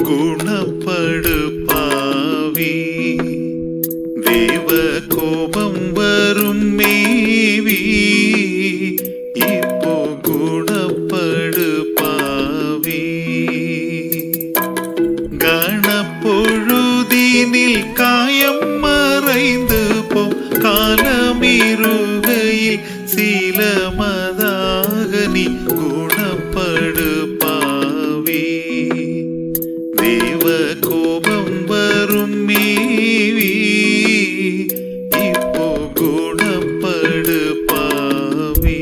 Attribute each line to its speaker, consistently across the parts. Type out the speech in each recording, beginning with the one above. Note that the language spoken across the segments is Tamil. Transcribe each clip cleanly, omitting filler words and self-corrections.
Speaker 1: குணப்படு பாவி, தேவ கோபம் வரும் மேவி, இப்போ குணப்படு பாவி. கணப்பொழுதினில் காயம் மறைந்து போ, காலமிருகையில் சீலமதாக நீ குணப்படு பாவி, தேவ கோபம் வரும் மேவி, இப்போ குணப்படு பாவி.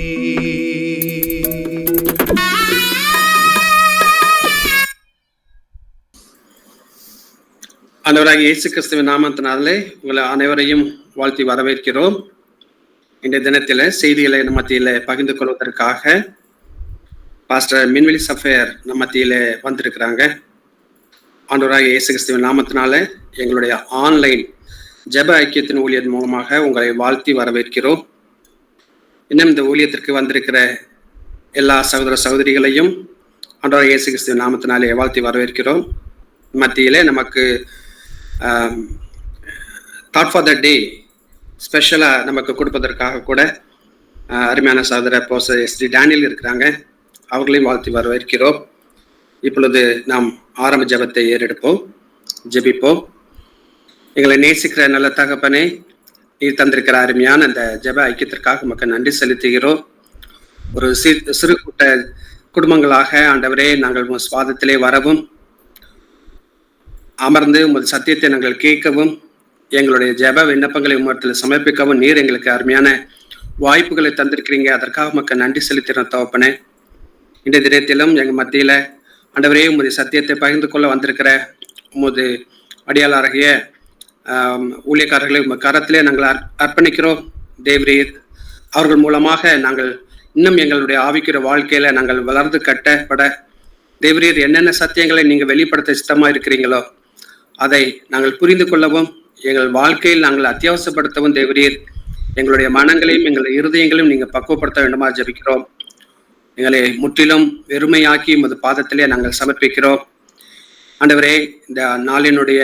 Speaker 2: ஆண்டவராகிய இயேசு கிறிஸ்துவின் நாமத்தினாலே உங்களை அனைவரையும் வாழ்த்தி வரவேற்கிறோம். இந்த தினத்தில் செய்திகளை நம்ம மத்தியில் பகிர்ந்து கொள்வதற்காக பாஸ்டர் மின்வெளி சஃபேர் நம்ம மத்தியில் வந்திருக்கிறாங்க. ஆண்டவராகிய இயேசு கிறிஸ்துவின் நாமத்தினால எங்களுடைய ஆன்லைன் ஜெப ஐக்கியத்தின் ஊழியத்தின் மூலமாக உங்களை வாழ்த்தி வரவேற்கிறோம். இன்னும் இந்த ஊழியத்திற்கு வந்திருக்கிற எல்லா சகோதர சகோதரிகளையும் ஆண்டவராகிய இயேசு கிறிஸ்துவின் நாமத்தினாலே வாழ்த்தி வரவேற்கிறோம். மத்தியிலே நமக்கு தாட் ஃபார் த டே ஸ்பெஷலாக நமக்கு கொடுப்பதற்காக கூட அருமையான சகோதர ப்ரொஃபசர் எஸ்டி டேனியல் இருக்கிறாங்க. அவர்களையும் வாழ்த்தி வரவேற்கிறோம். இப்பொழுது நாம் ஆரம்ப ஜெபத்தை ஏறெடுப்போம், ஜெபிப்போம். எங்களை நேசிக்கிற நல்ல தகப்பனே, நீர் தந்திருக்கிற அருமையான அந்த ஜெப ஐக்கியத்திற்காக நமக்கு நன்றி செலுத்துகிறோம். ஒரு சிறு கூட்ட குடும்பங்களாக ஆண்டவரே நாங்கள் உங்கள் சுவாதத்திலே வரவும், அமர்ந்து உங்கள் சத்தியத்தை நாங்கள் கேட்கவும், எங்களுடைய ஜெப விண்ணப்பங்களை உமத்தில் சமர்ப்பிக்கவும் நீர் எங்களுக்கு அருமையான வாய்ப்புகளை தந்திருக்கிறீங்க. அதற்காக நமக்கு நன்றி செலுத்தின தகப்பனே. இந்த தினத்திலும் எங்கள் மத்தியில் ஆண்டவரே உமது சத்தியத்தை பகிர்ந்து கொள்ள வந்திருக்கிற உமது அடியாளாகிய ஊழியக்காரர்களை உங்கள் கரத்திலே நாங்கள் அர்ப்பணிக்கிறோம். தேவரீர் அவர்கள் மூலமாக நாங்கள் இன்னும் எங்களுடைய ஆவிக்கிற வாழ்க்கையில நாங்கள் வளர்ந்து கட்டப்பட, தேவரீர் என்னென்ன சத்தியங்களை நீங்கள் வெளிப்படுத்த சித்தமாக இருக்கிறீங்களோ அதை நாங்கள் புரிந்து கொள்ளவும், எங்கள் வாழ்க்கையில் நாங்கள் அத்தியாவசியப்படுத்தவும் தேவரீர் எங்களுடைய மனங்களையும் எங்களுடைய இருதயங்களையும் நீங்கள் பக்குவப்படுத்த வேண்டுமா ஜெபிக்கிறோம். எங்களை முற்றிலும் வெறுமையாக்கி உமது பாதத்திலே நாங்கள் சமர்ப்பிக்கிறோம். ஆண்டவரே, இந்த நாளினுடைய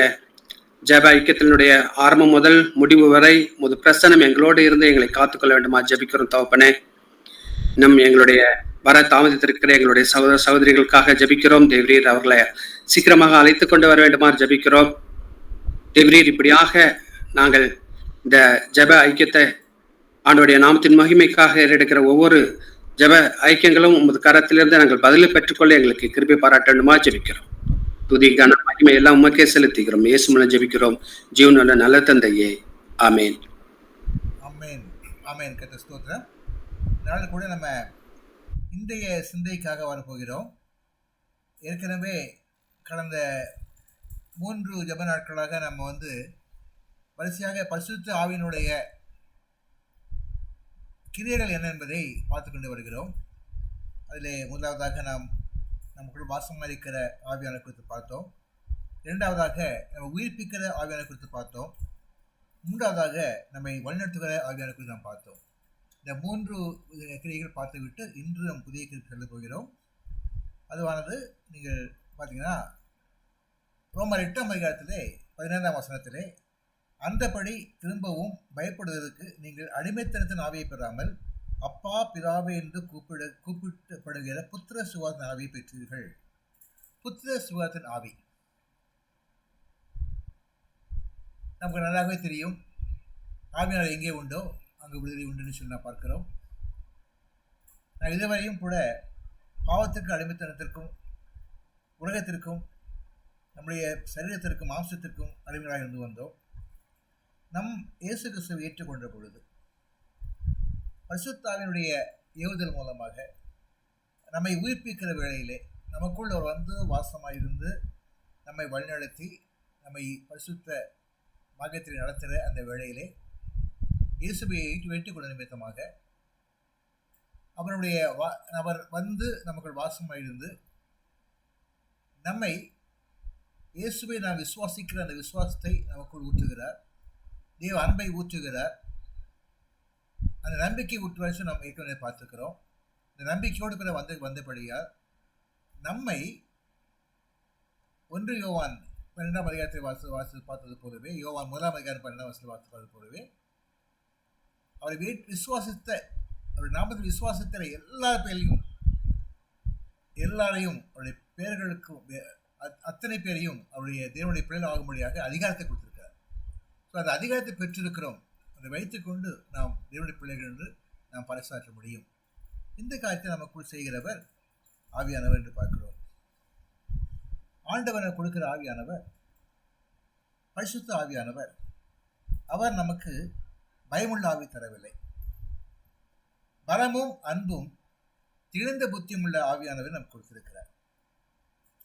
Speaker 2: ஜெப ஐக்கியத்தினுடைய ஆரம்பம் முதல் முடிவு வரை உமது பிரசனம் எங்களோடு இருந்து எங்களை காத்துக்கொள்ள வேண்டுமா ஜெபிக்கிறோம் தகப்பனே. இன்னும் எங்களுடைய வர தாமதித்திருக்கிற எங்களுடைய சகோதர சகோதரிகளுக்காக ஜெபிக்கிறோம். தேவரீர் அவர்களை சீக்கிரமாக அழைத்து கொண்டு வர வேண்டுமா ஜெபிக்கிறோம். தேவரீர் இப்படியாக நாங்கள் இந்த ஜெப ஐக்கியத்தை ஆண்டவருடைய நாமத்தின் மகிமைக்காக எடுக்கிற ஒவ்வொரு ஜெப ஐக்கியங்களும் உமது கரத்திலிருந்து நாங்கள் பதிலை பெற்றுக்கொள்ள எங்களுக்கு கிருபை பாராட்டணுமா ஜெபிக்கிறோம். துதி கன மகிமை எல்லாம் உமக்கே செலுத்துகிறோம். இயேசு மூலம் ஜெபிக்கிறோம் ஜீவனுள்ள நல்ல தந்தையே, ஆமேன்.
Speaker 3: ஆமேன் ஆமேன். கர்த்தர் ஸ்தோத்திரம். நாள் கூட நம்ம இன்றைய சிந்தைக்காக வரப்போகிறோம். ஏற்கனவே கடந்த 3 ஜெப நாட்களாக நம்ம வரிசையாக பரிசுத்த ஆவியினுடைய கிரியைகள் என்ன என்பதை பார்த்து கொண்டு வருகிறோம். அதில் முதலாவதாக நாம் நமக்குள் வாசமாக இருக்கிற ஆவியானவர் குறித்து பார்த்தோம். இரண்டாவதாக நம்ம உயிர்ப்பிக்கிற ஆவியானவர் குறித்து பார்த்தோம். மூன்றாவதாக நம்மை வழிநடத்துகிற ஆவியானவர் குறித்து நாம் பார்த்தோம். இந்த 3 கிரியைகள் பார்த்துவிட்டு இன்று நம் புதிய கிரியைக்கு செல்ல போகிறோம். அதுவானது நீங்கள் பார்த்தீங்கன்னா ரோமர் 8ஆம் அதிகாரத்திலே 15ஆம் வசனத்திலே, அந்தபடி திரும்பவும் பயப்படுவதற்கு நீங்கள் அடிமைத்தனத்தின் ஆவியை பெறாமல் அப்பா பிதாவே என்று கூப்பிடப்படுகிற புத்திர சுவாசத்தின் ஆவியை பெற்றீர்கள். புத்திர சுவாசத்தின் ஆவி நமக்கு நல்லாவே தெரியும். ஆவியானவர் எங்கே உண்டோ அங்கு விடுதலை உண்டுன்னு சொல்லி நான் பார்க்கிறோம். நான் இதுவரையும் கூட பாவத்திற்கு அடிமைத்தனத்திற்கும் உலகத்திற்கும் நம்முடைய சரீரத்திற்கும் மாம்சத்திற்கும் அடிமையாக இருந்து வந்தோம். நம் இயேசு கிறிஸ்துவை ஏற்றுக்கொண்ட பொழுது பரிசுத்த ஆவியினுடைய ஏவுதல் மூலமாக நம்மை உயிர்ப்பிக்கிற வேளையிலே நமக்குள் அவர் வாசமாக இருந்து நம்மை வழிநடத்தி நம்மை பரிசுத்த மார்க்கத்தில் நடத்துகிற அந்த வேளையிலே இயேசுவை ஏற்றுக்கொள்ள நிமித்தமாக அவர் நமக்குள் வாசமாக இருந்து நம்மை இயேசுவை நாம் விசுவாசிக்கிற அந்த விசுவாசத்தை நமக்குள் ஊற்றுகிறார். தேவ அன்பை ஊற்றுகிறார். அந்த நம்பிக்கை ஊற்றுவதை நாம் ஏற்கனவே பார்த்துக்கிறோம். இந்த நம்பிக்கையோடு கூட வந்தபடியால் நம்மை 1 யோவான் 12ஆம் அதிகாரத்தை வாசி பார்த்தது போலவே, யோவான் 1ஆம் அதிகாரம் 12ஆம் பார்த்தது போலவே, அவரை விசுவாசித்த, அவருடைய நாமத்தில் விசுவாசித்த எல்லா பேரையும், எல்லாரையும், அவருடைய பேர்களுக்கும் அத்தனை பேரையும் அவருடைய தேவனுடைய பிள்ளைகள் ஆகும்படியாக அதிகாரத்தை கொடுத்திருக்கிறார். ஸோ அந்த அதிகாரத்தை பெற்றிருக்கிறோம். அதை வைத்துக்கொண்டு நாம் தேவனுடைய பிள்ளைகள் என்று நாம் பறைசாற்ற முடியும். இந்த காரியத்தை நமக்குள் செய்கிறவர் ஆவியானவர் என்று பார்க்கிறோம். ஆண்டவர் கொடுக்கிற ஆவியானவர் பரிசுத்த ஆவியானவர். அவர் நமக்கு பயமுள்ள ஆவி தரவில்லை. பலமும் அன்பும் திறந்த புத்தியும் உள்ள ஆவியானவர் நமக்கு கொடுத்திருக்கிறார்.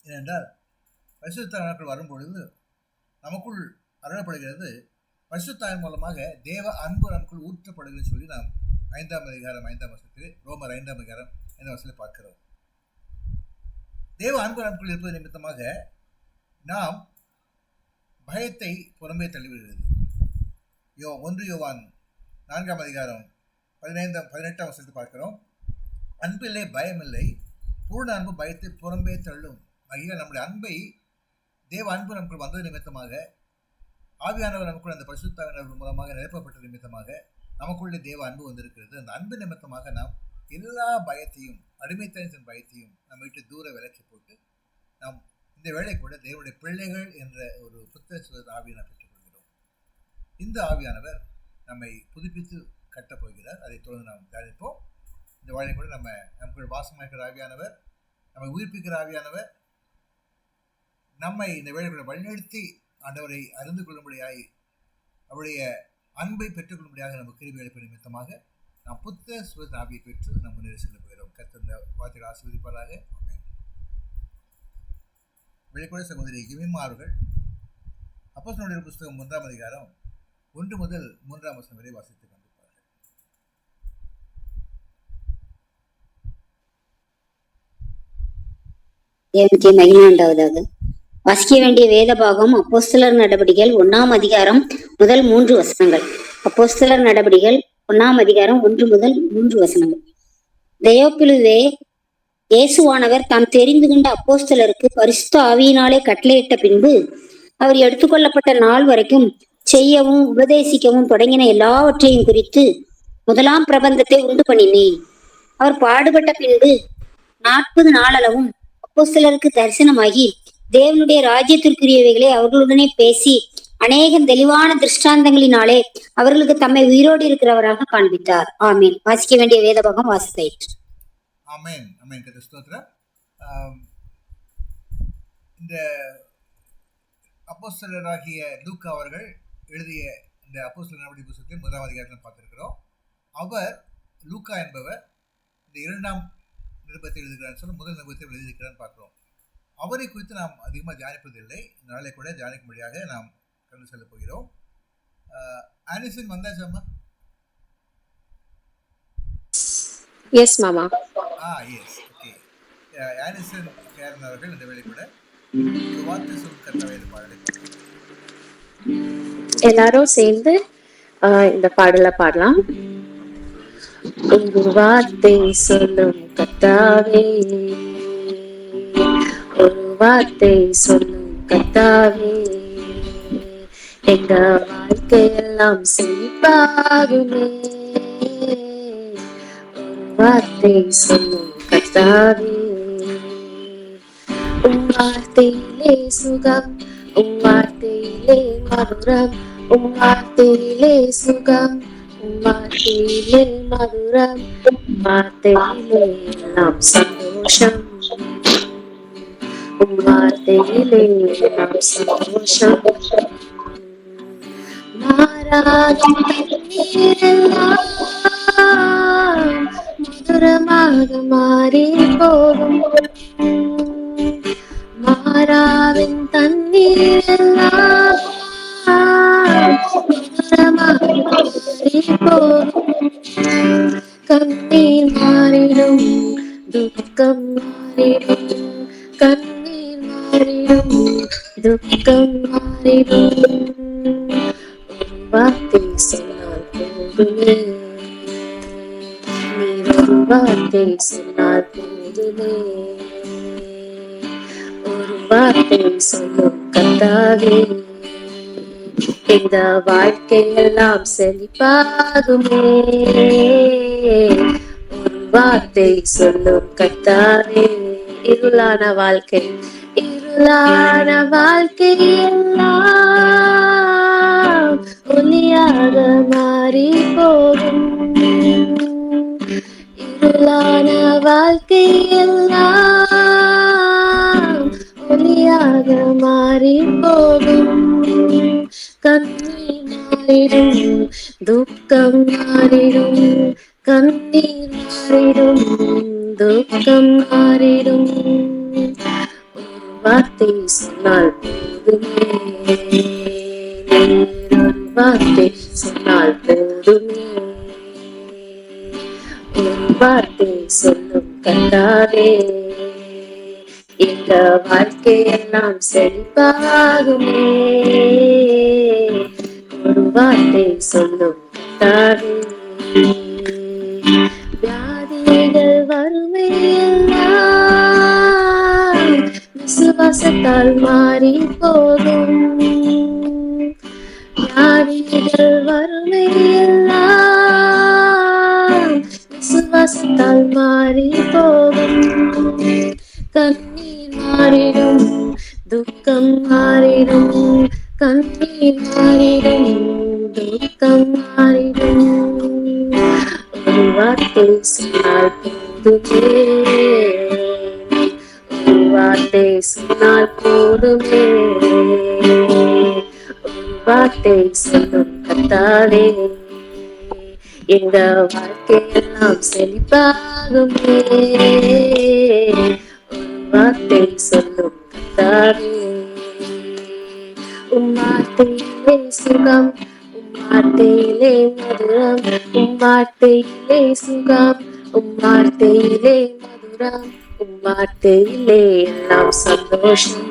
Speaker 3: ஏனென்றால் பரிசுத்தாவின் வரும்பொழுது நமக்குள் அருளப்படுகிறது. பரிசுத்தாவின் மூலமாக தேவ அன்பு நமக்குள் ஊற்றப்படுகிறது சொல்லி நாம் 5ஆம் அதிகாரம் 5ஆம் வசனத்தில், ரோமர் 5ஆம் அதிகாரம் 5ஆம் வசனத்தில் பார்க்கிறோம். தேவ அன்பு நமக்குள் இருப்பது நிமித்தமாக நாம் பயத்தை புறம்பே தள்ளிவிடுகிறது. 1 யோவான் 4ஆம் அதிகாரம் 18ஆம் வசனத்தில் பார்க்கிறோம். அன்பில்லை பயமில்லை, பூர்ண அன்பு பயத்தை புறம்பே தள்ளும். ஆகிய நம்முடைய அன்பை, தேவ அன்பு நமக்குள் வந்தது நிமித்தமாக, ஆவியானவர் நமக்குள் அந்த பரிசுத்தாவினர் மூலமாக நிரப்பப்பட்ட நிமித்தமாக நமக்குள்ளே தேவ அன்பு வந்திருக்கிறது. அந்த அன்பு நிமித்தமாக நாம் எல்லா பயத்தையும், அடிமைத்தனத்தின் பயத்தையும் நம்ம விட்டு தூர விலக்கி போட்டு நாம் இந்த வேளை கூட தேவனுடைய பிள்ளைகள் என்ற ஒரு புத்தக ஆவியை பெற்றுக்கொள்கிறோம். இந்த ஆவியானவர் நம்மை புதுப்பித்து கட்டப்போகிறார். அதை தொடர்ந்து நாம் தியானிப்போம். இந்த வேளை கூட நமக்குள் வாசமாக்கிற ஆவியானவர், நம்மை உயிர்ப்பிக்கிற ஆவியானவர் நம்மை இந்த வேளைகளை வழிநடத்தி ஆண்டவரை அறிந்து கொள்ளும்படியாய், அவருடைய அன்பை பெற்றுக்கொள்ளும்படியாக நம்ம கிருபை அளிப்பு நிமித்தமாக நாம் புத்த சுவ ஆவியை பெற்று நாம் முன்னேறி செல்ல போகிறோம். கர்த்தர் இந்த வார்த்தைகளை ஆசீர்வதிப்பாராக. ஆமென். வெளிக்கூட சகோதரி ஜெமிமா அவர்கள் அப்போஸ்தலர்களுடைய புத்தகம் 1ஆம் அதிகாரம் 1 முதல் 3ஆம் வசனம் வரை வாசித்து கொண்டிருப்பார்கள்.
Speaker 4: தேவனுக்கு மகிமை உண்டாவதாக. வாசிக்க வேண்டிய வேத பாகம் அப்போஸ்தலர் நடபடிகள் 1ஆம் அதிகாரம் முதல் 3 வசனங்கள். அப்போஸ்தலர் நடபடிகள் 1ஆம் அதிகாரம் 1 முதல் 3 வசனங்கள். தெயோப்பிலுவே, இயேசுவானவர் தாம் தெரிந்து கொண்ட அப்போஸ்தலருக்கு பரிசுத்த ஆவியினாலே கட்டளையிட்ட பின்பு அவர் எடுத்துக்கொள்ளப்பட்ட நாள் வரைக்கும் செய்யவும் உபதேசிக்கவும் தொடங்கின எல்லாவற்றையும் குறித்து முதலாம் பிரபந்தத்தை உண்டு பண்ணினேன். அவர் பாடுபட்ட பின்பு 40 நாளளவும் அப்போஸ்தலருக்கு தரிசனமாகி தேவனுடைய ராஜ்யத்திற்குரியவைகளை அவர்களுடனே பேசி அநேக தெளிவான திருஷ்டாந்தங்களினாலே அவர்களுக்கு தம்மை உயிரோடு இருக்கிறவராக காண்பித்தார். ஆமீன். வாசிக்க வேண்டிய வேதபாகம் வாசித்தாயிற்று.
Speaker 3: ஆமென். ஆமென். ஸ்தோத்திரம். இந்த அப்போஸ்தலராகிய லூக்கா அவர்கள் எழுதிய இந்த அப்போஸ்தலர் நடவடிக்கை புத்தகத்தை 1ஆம் அதிகாரத்தில் பார்த்திருக்கிறோம். அவர், லூக்கா என்பவர், இந்த 2ஆம் நிருபத்தை எழுதுகிறான்னு சொல்லி முதல் நிருபத்தை எழுதியிருக்கிறான்னு பார்க்கிறோம். அவரை குறித்து நாம் அதிகமாக தியானிப்பதில்லை. நாளை கூட தியானிக்கும்படியாக நாம் கடந்து செல்ல போகிறோம். ஆனிசன் வந்தாச்சாமா?
Speaker 5: எஸ் மாமா.
Speaker 3: Yes, okay. ஆனிசன் கேரன் அவர்கள் இந்த வேளை கூட ஒரு வார்த்தை சொல்லும் கர்த்தாவே பாடலை
Speaker 5: எல்லாரும் சேர்ந்து இந்த பாடலை பாடலாம். ஒரு வார்த்தை சொல்லும் கர்த்தாவே, ஒரு வார்த்தை சொல்லும் கர்த்தாவே, எங்க வாழ்க்கையெல்லாம் செழிப்பாகுமே. ஒரு வார்த்தை சொல்லும் கர்த்தாவே, உம் வார்த்தையிலே சுகம், உம் வார்த்தையிலே மதுரம், உம் வார்த்தையிலே சுகம், உம் வார்த்தையிலே மதுரம், உம் வார்த்தையிலே எல்லாம் சந்தோஷம், உம் வார்த்தையிலே எல்லாம் சந்தோஷம். மாறாத நீரெல்லாம் மதுரமாக மாறி போகும், மாறாவின் தண்ணீரெல்லாம் மதுரமாக மாறி போகும். கண்ணீர் மாறிடும், துக்கம் மாறிடும், கண்ணீர் மாறிடும், துக்கம் மாறிடும். ஒரு வார்த்தை சொன்னால் போதுமே, நீர் ஒரு வார்த்தை சொன்னால் போதுமே, ஒரு வார்த்தை சொல்லும் கர்த்தாவே, இந்த வாழ்க்கையெல்லாம் செழிப்பாகுமே, ஒரு வார்த்தை சொல்லும் கர்த்தாவே. இருளான வாழ்க்கை எல்லாம் ஒளியாக மாறி போகும், இருளான வாழ்க்கை எல்லாம் ஒளியாக மாறி போகும், கண்ணீர் மாறிடும், துக்கம் மாறிடும், கண்ணீர் மாறிடும், துக்கம் மாறிடும், ஒரு வார்த்தை சொன்னால் போதுமே, ஒரு வார்த்தை சொன்னால் போதுமே, ஒரு வார்த்தை சொல்லும் கர்த்தாவே, இந்த வாழ்க்கையெல்லாம் செழிப்பாகுமே, ஒரு வார்த்தை சொல்லும் கர்த்தாவே. வியாதிகள் வறுமையெல்லாம் விசுவாசத்தால் மாறி போகும், வியாதிகள் வறுமையெல்லாம் விசுவாசத்தால் மாறி போகும், கண்ணீர் மாறிடும், துக்கம் மாறிடும், கண்ணீர் மாறிடும், துக்கம் மாறிடும், ஒரு வார்த்தை சொன்னால் போதுமே, ஒரு வார்த்தை சொன்னால் போதுமே, ஒரு வார்த்தை சொல்லும் கர்த்தாவே, எங்க வாழ்க்கையெல்லாம் செழிப்பாகுமே, ஒரு வார்த்தை சொல்லும் கர்த்தாவே. உம் வார்த்தையிலே சுகம், உம் வார்த்தையிலே மதுரம், உம் வார்த்தையிலே சுகம், உம் வார்த்தையிலே மதுரம், உம் வார்த்தையிலே எல்லாம் சந்தோஷம்,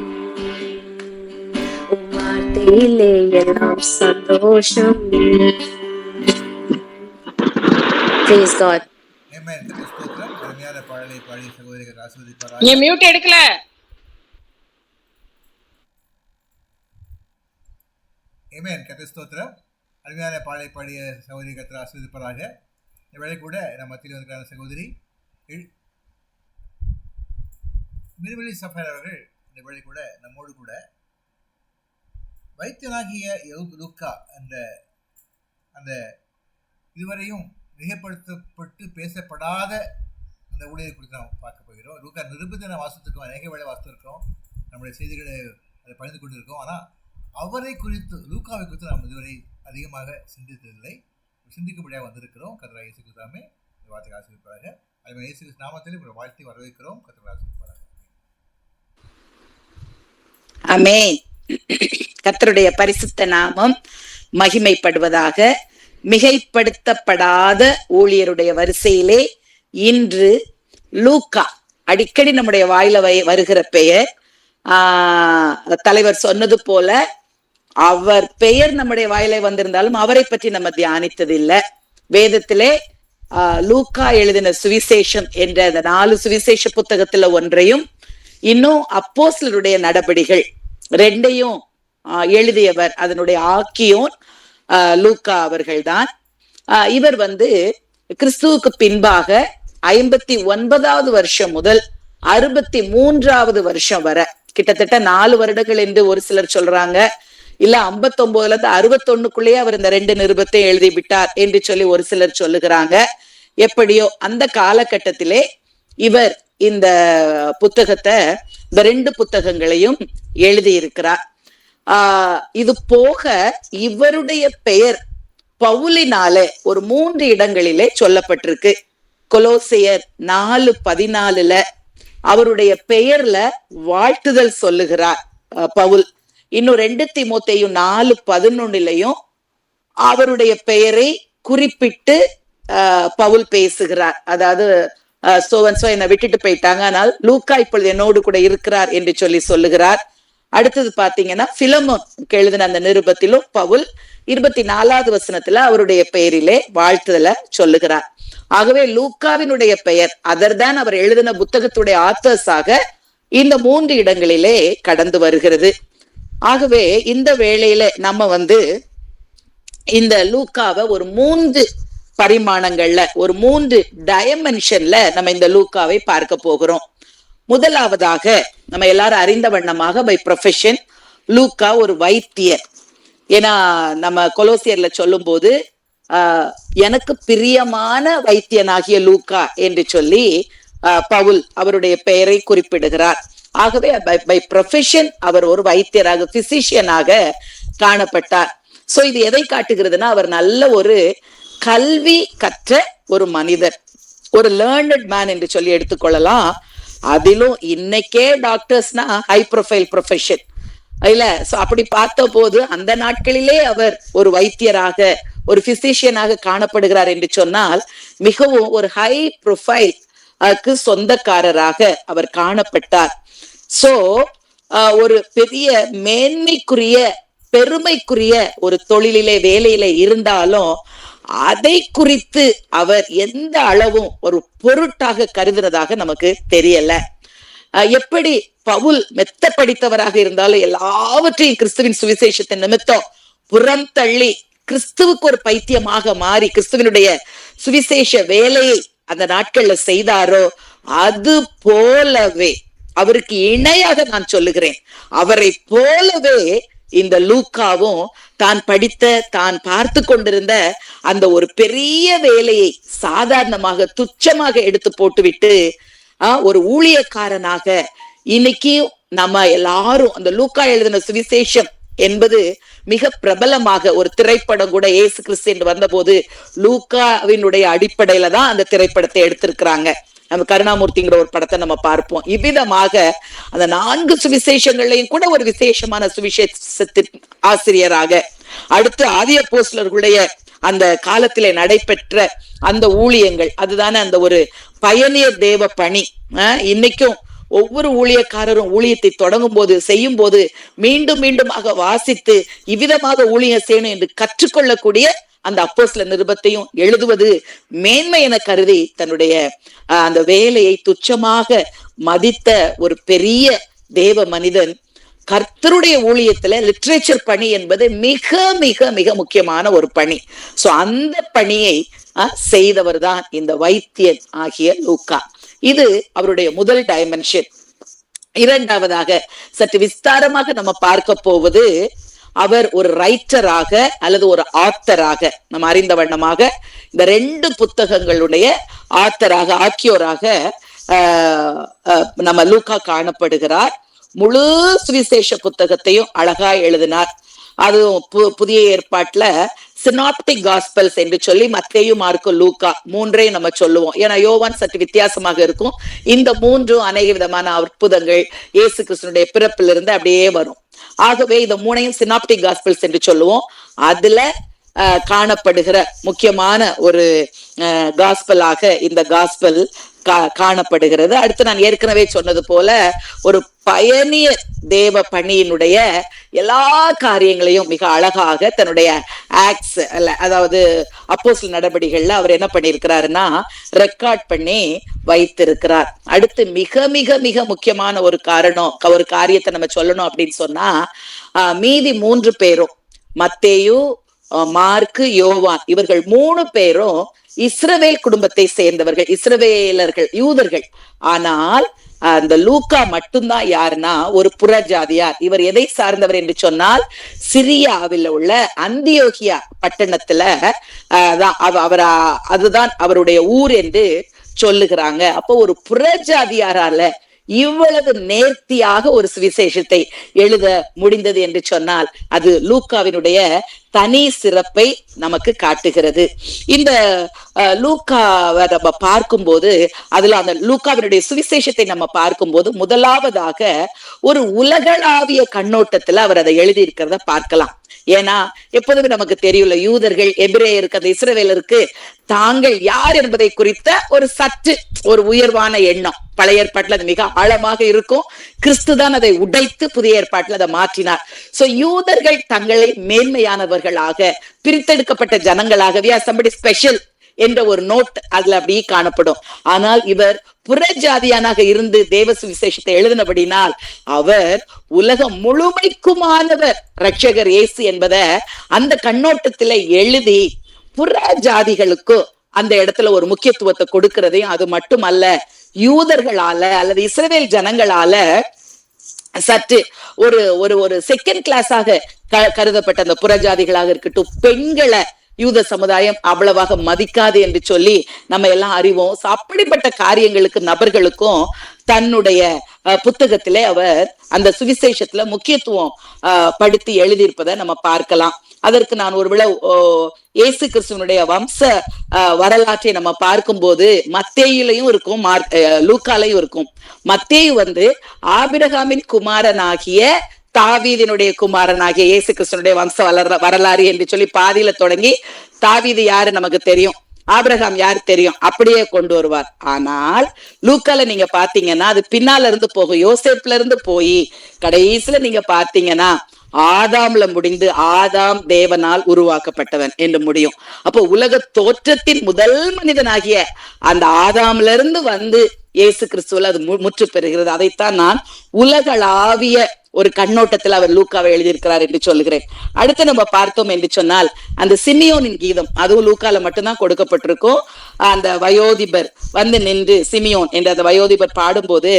Speaker 5: உம் வார்த்தையிலே எல்லாம் சந்தோஷம். Praise God.
Speaker 3: Amen. ஸ்தோத்திரம். அருமையான பாடலை பாடிய சகோதரிகள் ஆசீர்வதிப்பாராக.
Speaker 6: நீ மியூட் எடுக்கல.
Speaker 3: Amen. கர்த்தர் ஸ்தோத்திரம். அருமையான பாடலை பாடிய சகோதரி கர்த்தர் ஆசீர்வதிப்பாராக. இந்த வேளை கூட நம்ம மத்தியில் வந்திருக்கிற சகோதரி மிருவெளி சஃபர் அவர்கள் இந்த வேளை கூட நம்மோடு கூட வைத்தியனாகிய லூக்கா அந்த இதுவரையும் மிகப்படுத்தப்பட்டு பேசப்படாத அந்த ஊழியரை குறித்து நாம் பார்க்க போகிறோம். லூக்கா நிருபத்தின வாசத்துக்கும் அநேக வேலை வாசித்திருக்கோம், நம்முடைய செய்திகளை அதை பகிர்ந்து கொண்டிருக்கோம். ஆனால் அவரை குறித்து லூக்காவை குறித்து நாம் இதுவரை அதிகமாக சிந்தித்ததில்லை. சிந்திக்கும்படியாக வந்திருக்கிறோம். கர்த்தர் இயேசு கிறிஸ்துவே இந்த வார்த்தையை ஆசீர்வதிப்பாராக. அதுமாதிரி இயேசு கிறிஸ்து நாமத்தில் உங்களை வாழ்த்தி வரவேற்கிறோம். கர்த்தர் ஆசீர்வதிப்பாராக.
Speaker 7: ஆமென். கர்த்தருடைய பரிசுத்த நாமம் மகிமைப்படுவதாக. மிகைப்படுத்தப்படாத ஊழியருடைய வரிசையிலே இன்று லூக்கா, அடிக்கடி நம்முடைய வாயில வருகிற பெயர். தலைவர் சொன்னது போல அவர் பெயர் நம்முடைய வாயில வந்திருந்தாலும் அவரை பற்றி நம்ம தியானித்தது இல்லை. வேதத்திலே லூக்கா எழுதின சுவிசேஷம் என்ற அந்த 4 சுவிசேஷ புத்தகத்துல ஒன்றையும், இன்னும் அப்போஸ்தலருடைய நடபடிகள் 2ஐயும் எழுதியவர், அதனுடைய ஆக்கியோன் லூக்கா அவர்கள்தான். இவர் கிறிஸ்துவுக்கு பின்பாக 59வது வருஷம் முதல் 63வது வருஷம் வரை, கிட்டத்தட்ட 4 வருடங்கள் என்று ஒரு சிலர் சொல்றாங்க, இல்ல 59ல இருந்து 61க்குள்ளேயே அவர் இந்த 2 நிருபத்தை எழுதி விட்டார் என்று சொல்லி ஒரு சிலர் சொல்லுகிறாங்க. எப்படியோ அந்த காலகட்டத்திலே இவர் இந்த புத்தகத்தை, இந்த 2 புத்தகங்களையும் எழுதியிருக்கிறார். இது போக இவருடைய பெயர் பவுலினாலே ஒரு 3 இடங்களிலே சொல்லப்பட்டிருக்கு. கொலோசையர் 4:14 அவருடைய பெயர்ல வாழ்த்துதல் சொல்லுகிறார் பவுல். இன்னும் 2 தீமோத்தேயு 4:11 அவருடைய பெயரை குறிப்பிட்டு பவுல் பேசுகிறார். அதாவது சோ என்னை விட்டுட்டு போயிட்டாங்க, ஆனால் லூக்கா இப்பொழுது என்னோடு கூட இருக்கிறார் என்று சொல்லுகிறார். அடுத்தது பாத்தீங்கன்னா பிலமோனுக்கு எழுதின அந்த நிருபத்திலும் பவுல் 24வது வசனத்துல அவருடைய பெயரிலே வாழ்த்துதல சொல்லுகிறார். ஆகவே லூக்காவினுடைய பெயர் அதர்தான் அவர் எழுதின புத்தகத்துடைய ஆத்தர்ஸாக இந்த 3 இடங்களிலே கடந்து வருகிறது. ஆகவே இந்த வேளையில நம்ம இந்த லூக்காவை ஒரு 3 பரிமாணங்கள்ல, ஒரு 3 டைமென்ஷன்ல நம்ம இந்த லூக்காவை பார்க்க போகிறோம். முதலாவதாக நம்ம எல்லாரும் அறிந்த வண்ணமாக பை ப்ரொஃபஷன் லூக்கா ஒரு வைத்தியர். ஏன்னா நம்ம கொலோசியர்ல சொல்லும் போது எனக்கு பிரியமான வைத்தியனாகிய லூக்கா என்று சொல்லி பவுல் அவருடைய பெயரை குறிப்பிடுகிறார். ஆகவே பை ப்ரொஃபஷன் அவர் ஒரு வைத்தியராக, பிசிஷியனாக காணப்பட்டார். சோ இது எதை காட்டுகிறதுனா, அவர் நல்ல ஒரு கல்வி கற்ற ஒரு மனிதர், ஒரு லேர்னட் மேன் என்று சொல்லி எடுத்துக்கொள்ளலாம். அதிலும் இன்னைக்கே டாக்டர்ஸ்னா ஹை ப்ரொஃபைல் ப்ரொஃபஷன் இல்ல. சோ அப்படி பார்த்த போது அந்த நாட்களிலே அவர் ஒரு வைத்தியராக, ஒரு பிசிஷியனாக காணப்படுகிறார் என்று சொன்னால் மிகவும் ஒரு ஹை ப்ரொஃபைல்க்கு சொந்தக்காரராக அவர் காணப்பட்டார். சோ ஒரு பெரிய மேன்மைக்குரிய, பெருமைக்குரிய ஒரு தொழிலிலே, வேலையில இருந்தாலும் அதை குறித்து அவர் எந்த அளவும் ஒரு பொருட்டாக கருதுனதாக நமக்கு தெரியல. எப்படி பவுல் மெத்த படித்தவராக இருந்தாலும் எல்லாவற்றையும் கிறிஸ்துவின் சுவிசேஷத்தின் நிமித்தம் புறம் தள்ளி கிறிஸ்துவுக்கு ஒரு பைத்தியமாக மாறி கிறிஸ்துவனுடைய சுவிசேஷ வேலையை அந்த நாட்கள்ல செய்தாரோ, அது போலவே அவருக்கு இணையாக நான் சொல்லுகிறேன், அவரை போலவே இந்த லூக்காவும் தான் படித்த, தான் பார்த்து கொண்டிருந்த அந்த ஒரு பெரிய வேலையை சாதாரணமாக துச்சமாக எடுத்து போட்டுவிட்டு ஒரு ஊழியக்காரனாக இன்னைக்கு நம்ம எல்லாரும் அந்த லூக்கா எழுதின சுவிசேஷம் என்பது மிக பிரபலமாக ஒரு திரைப்படம் கூட இயேசு கிறிஸ்து என்று வந்தபோது லூக்காவினுடைய அடிப்படையில தான் அந்த திரைப்படத்தை எடுத்திருக்கிறாங்க. நம்ம கருணாமூர்த்திங்கிற ஒரு படத்தை நம்ம பார்ப்போம். இவ்விதமாக அந்த 4 சுவிசேஷங்களையும் கூட ஒரு விசேஷமான சுவிசேஷத்தின் ஆசிரியராக, அடுத்து ஆதி அப்போஸ்தலர்களுடைய அந்த காலத்திலே நடைபெற்ற அந்த ஊழியங்கள், அதுதானே அந்த ஒரு பயணியர் தேவ பணி. இன்னைக்கும் ஒவ்வொரு ஊழியக்காரரும் ஊழியத்தை தொடங்கும் போது, செய்யும் போது மீண்டும் மீண்டுமாக வாசித்து இவ்விதமாக ஊழியம் செய்யணும் என்று கற்றுக்கொள்ளக்கூடிய அந்த அப்போஸ்தலர் நிருபத்தையும் எழுதுவது மேன்மை என கருதி தன்னுடைய அந்த வேலையை துச்சமாக மதித்த ஒரு பெரிய தேவ மனிதன். கர்த்தருடைய ஊழியத்துல லிட்ரேச்சர் பணி என்பது மிக மிக மிக முக்கியமான ஒரு பணி. சோ அந்த பணியை செய்தவர் தான் இந்த வைத்தியன் ஆகிய லூக்கா. இது அவருடைய முதல் டைமென்ஷன். இரண்டாவதாக சற்று விஸ்தாரமாக நம்ம பார்க்க போவது, அவர் ஒரு ரைட்டராக அல்லது ஒரு ஆத்தராக, நம்ம அறிந்த வண்ணமாக இந்த 2 புத்தகங்களுடைய ஆத்தராக, ஆக்கியோராக நம்ம லூக்கா காணப்படுகிறார். முழு சுவிசேஷ புத்தகத்தையும் அழகா எழுதினார். அதுவும் புதிய ஏற்பாட்டுல சினாப்டிக் காஸ்பல்ஸ் என்று சொல்லி மத்தேயு, மார்க்கு, லூக்கா 3ஐயும் நம்ம சொல்லுவோம். ஏன்னா யோவான் சற்று வித்தியாசமாக இருக்கும். இந்த 3 அநேக விதமான அற்புதங்கள் இயேசு கிறிஸ்துனுடைய பிறப்பிலிருந்து அப்படியே வரும். ஆகவே இந்த 3ஐயும் சினாப்டிக் காஸ்பல்ஸ் என்று சொல்லுவோம். அதுல காணப்படுகிற முக்கியமான ஒரு காஸ்பலாக இந்த காஸ்பல் காணப்படுகிறது. அடுத்து நான் ஏற்கனவே சொன்னது போல ஒரு பயணியர் தேவ பணியினுடைய எல்லா காரியங்களையும் மிக அழகாக தன்னுடைய ஆக்ட்ஸ், அதாவது அப்போஸ்தலர் நடபடிகள்ல அவர் என்ன பண்ணியிருக்கிறாருன்னா ரெக்கார்ட் பண்ணி வைத்திருக்கிறார். அடுத்து மிக மிக மிக முக்கியமான ஒரு காரியத்தை நம்ம சொல்லணும் அப்படின்னு சொன்னா, மீதி 3 பேரும் மத்தேயு, மார்க்கு, யோவான், இவர்கள் 3 பேரும் இஸ்ரவேல் குடும்பத்தை சேர்ந்தவர்கள், இஸ்ரவேலர்கள், யூதர்கள். ஆனால் அந்த லூக்கா மட்டும்தான் யாருன்னா ஒரு புறஜாதியார். இவர் எதை சார்ந்தவர் என்று சொன்னால் சிரியாவில் உள்ள அந்தியோகியா பட்டணத்துல அதுதான் அவருடைய ஊர் என்று சொல்லுகிறாங்க. அப்போ ஒரு புறஜாதியாரால இவ்வளவு நேர்த்தியாக ஒரு சுவிசேஷத்தை எழுத முடிந்தது என்று சொன்னால் அது லூக்காவினுடைய தனி சிறப்பை நமக்கு காட்டுகிறது. இந்த லூக்காவை நம்ம பார்க்கும்போது, அதுல அந்த லூக்காவினுடைய சுவிசேஷத்தை நம்ம பார்க்கும்போது முதலாவதாக ஒரு உலகளாவிய கண்ணோட்டத்துல அவர் அதை எழுதி இருக்கிறத பார்க்கலாம். ஏன்னா எப்போதுமே நமக்கு தெரியல, யூதர்கள் எபிரேயருக்கு அந்த இஸ்ரவேலருக்கு தாங்கள் யார் என்பதை குறித்த ஒரு சற்று ஒரு உயர்வான எண்ணம். பழைய ஏற்பாட்டுல அது மிக ஆழமாக இருக்கும். கிறிஸ்து தான் அதை உடைத்து புதிய ஏற்பாட்டுல அதை மாற்றினார். சோ யூதர்கள் தங்களை மேன்மையானவர்களாக, பிரித்தெடுக்கப்பட்ட ஜனங்களாகவே somebody ஸ்பெஷல் என்ற ஒரு நோட் அதுல அப்படியே காணப்படும். ஆனால் இவர் புறஜாதியானாக இருந்து தேவ சுவிசேஷத்தை எழுதினபடினால் அவர் உலகம் முழுமைக்குமானவர் ரட்சகர் இயேசு என்பதை அந்த கண்ணோட்டத்துல எழுதி புற ஜாதிகளுக்கு அந்த இடத்துல ஒரு முக்கியத்துவத்தை கொடுக்கிறதையும், அது மட்டுமல்ல யூதர்களால அல்லது இஸ்ரவேல் ஜனங்களால சற்று ஒரு ஒரு ஒரு செகண்ட் கிளாஸாக கருதப்பட்ட அந்த புறஜாதிகளாக இருக்கட்டும், பெண்களை யூத சமுதாயம் அவ்வளவாக மதிக்காது என்று சொல்லி நம்ம எல்லாம் அறிவோம். அப்படிப்பட்ட காரியங்களுக்கு நபர்களுக்கும் தன்னுடைய புத்தகத்திலே அவர் அந்த சுவிசேஷத்துல முக்கியத்துவம் படுத்தி எழுதியிருப்பதை நம்ம பார்க்கலாம். அதற்கு நான் ஒருவேளை இயேசு கிறிஸ்துவனுடைய வம்ச வரலாற்றை நம்ம பார்க்கும்போது மத்தேயுலையும் இருக்கும், லூக்காலையும் இருக்கும். மத்தேயு ஆபிரகாமின் குமாரனாகிய தாவீதினுடைய குமாரனாகிய இயேசு கிறிஸ்துவனுடைய வம்ச வரலாறு என்று சொல்லி பாதியில தொடங்கி தாவீது யாரு நமக்கு தெரியும், ஆபிரகாம் யாரு தெரியும், அப்படியே கொண்டு வருவார். ஆனால் லூக்கால நீங்க பாத்தீங்கன்னா அது பின்னால இருந்து போகும், யோசேப்ல இருந்து போய் கடைசியில நீங்க பாத்தீங்கன்னா ஆதாம்ல முடிந்து ஆதாம் தேவனால் உருவாக்கப்பட்டவன் என்று முடியும். அப்போ உலக தோற்றத்தின் முதல் மனிதனாகிய அந்த ஆதாம்ல இருந்து இயேசு கிறிஸ்துவ அது முற்று பெறுகிறது. அதைத்தான் நான் உலகளாவிய ஒரு கண்ணோட்டத்தில் அவர் லூக்காவை எழுதியிருக்கிறார் என்று சொல்லுகிறேன். அடுத்து நம்ம பார்த்தோம் என்று சொன்னால் அந்த சிமியோனின் கீதம், அதுவும் லூக்கால மட்டும்தான் கொடுக்கப்பட்டிருக்கும். அந்த வயோதிபர் நின்று சிமியோன் என்ற அந்த வயோதிபர் பாடும்போது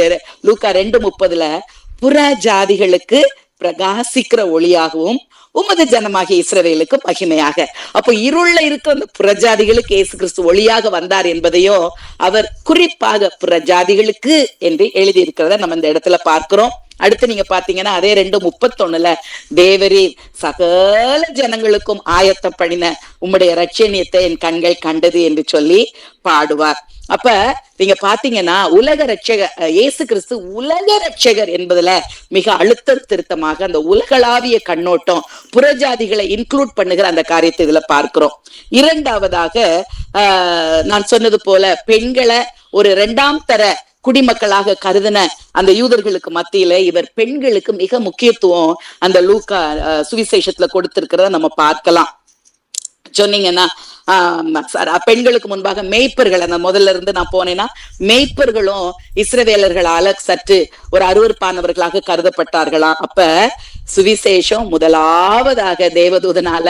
Speaker 7: லூக்கா 2:30 புற ஜாதிகளுக்கு பிரகாசிக்கிற ஒளியாகவும் உமது ஜனமாகிய இஸ்ரவேலுக்கு மகிமையாக. அப்போ இருள்ல இருக்கிற அந்த புறஜாதிகளுக்கு இயேசு கிறிஸ்து ஒளியாக வந்தார் என்பதையும் அவர் குறிப்பாக புறஜாதிகளுக்கு என்று எழுதியிருக்கிறத நம்ம இந்த இடத்துல பார்க்கிறோம். அடுத்து நீங்க பாத்தீங்கன்னா அதே 2:31 தேவரீர் சகல ஜனங்களுக்கும் ஆயத்தம் பண்ணின உம்முடைய இரட்சணியத்தை என் கண்கள் கண்டது என்று சொல்லி பாடுவார். அப்ப நீங்க பாத்தீங்கன்னா உலக ரட்சகர் இயேசு கிறிஸ்து உலக ரட்சகர் என்பதுல மிக அழுத்தம் திருத்தமாக அந்த உலகளாவிய கண்ணோட்டம் புறஜாதிகளை இன்க்ளூட் பண்ணுகிற அந்த காரியத்தை இதுல பார்க்கிறோம். இரண்டாவதாக நான் சொன்னது போல பெண்களை ஒரு 2ஆம் தர குடிமக்களாக கருதின அந்த யூதர்களுக்கு மத்தியில இவர் பெண்களுக்கு மிக முக்கியத்துவம் அந்த லூக்கா சுவிசேஷத்துல கொடுத்திருக்கிறத நம்ம பார்க்கலாம். சொன்னீங்கன்னா பெண்களுக்கு முன்பாக மேய்ப்பர்கள், அந்த முதல்ல இருந்து நான் போனேன்னா மேய்ப்பர்களும் இஸ்ரவேலர்களால சற்று ஒரு அருவருப்பானவர்களாக கருதப்பட்டார்களாம். அப்ப சுவிசேஷம் முதலாவதாக தேவதூதனால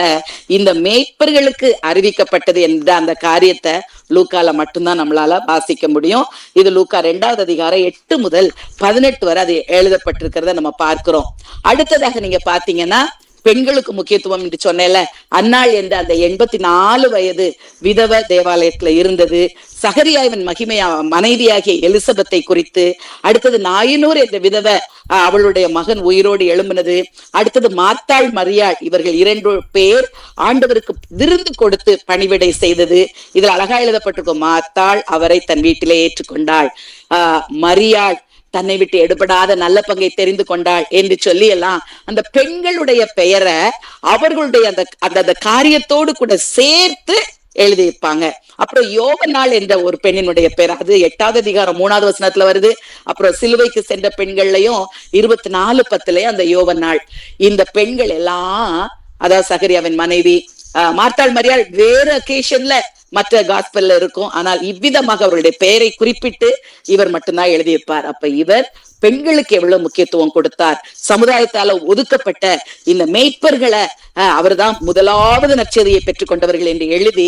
Speaker 7: இந்த மேய்ப்பர்களுக்கு அறிவிக்கப்பட்டது என்ற அந்த காரியத்தை லூக்கால மட்டும்தான் நம்மளால வாசிக்க முடியும். இது லூக்கா 2ஆவது அதிகாரம் 8 முதல் 18 வரை அது எழுதப்பட்டிருக்கிறத நம்ம பார்க்கிறோம். அடுத்ததாக நீங்க பாத்தீங்கன்னா பெண்களுக்கு முக்கியத்துவம் என்று சொன்னேல, அன்னாள் என்ற அந்த 84 வயது விதவ தேவாலயத்துல இருந்தது. சகரியாவின் மகிமையா மனைவியாகிய எலிசபெத்தை குறித்து, அடுத்தது நாயினூர் என்ற விதவ அவளுடைய மகன் உயிரோடு எழும்பினது, அடுத்தது மார்த்தாள் மரியாள், இவர்கள் 2 பேர் ஆண்டவருக்கு விருந்து கொடுத்து பணிவிடை செய்தது. இதுல அழகா எழுதப்பட்டிருக்கும், மார்த்தாள் அவரை தன் வீட்டிலே ஏற்றுக்கொண்டாள், மரியாள் தன்னை விட்டு எடுபடாத நல்ல பங்கை தெரிந்து கொண்டாள் என்று சொல்லி எல்லாம் அந்த பெண்களுடைய பெயரை அவர்களுடைய அந்த அந்த காரியத்தோடு கூட சேர்த்து எழுதியிருப்பாங்க. அப்புறம் யோவனாள் என்ற ஒரு பெண்ணினுடைய பேர், அது 8ஆவது அதிகாரம் 3ஆவது வசனத்துல வருது. அப்புறம் சிலுவைக்கு சென்ற பெண்கள்லயும் 24:10 அந்த யோவனாள். இந்த பெண்கள் எல்லாம் அதாவது சகரியாவின் மனைவி மார்த்தாள் மரியாள் வேறு அகேஷன்ல மற்ற காஸ்பல்ல இருக்கும், ஆனால் இவ்விதமாக அவருடைய பெயரை குறிப்பிட்டு இவர் மட்டும்தான் எழுதியிருப்பார். அப்ப இவர் பெண்களுக்கு எவ்வளவு முக்கியத்துவம் கொடுத்தார். சமுதாயத்தால ஒதுக்கப்பட்ட இந்த மேய்ப்பர்களை அவர்தான் முதலாவது நற்செய்தியை பெற்றுக் கொண்டவர்கள் என்று எழுதி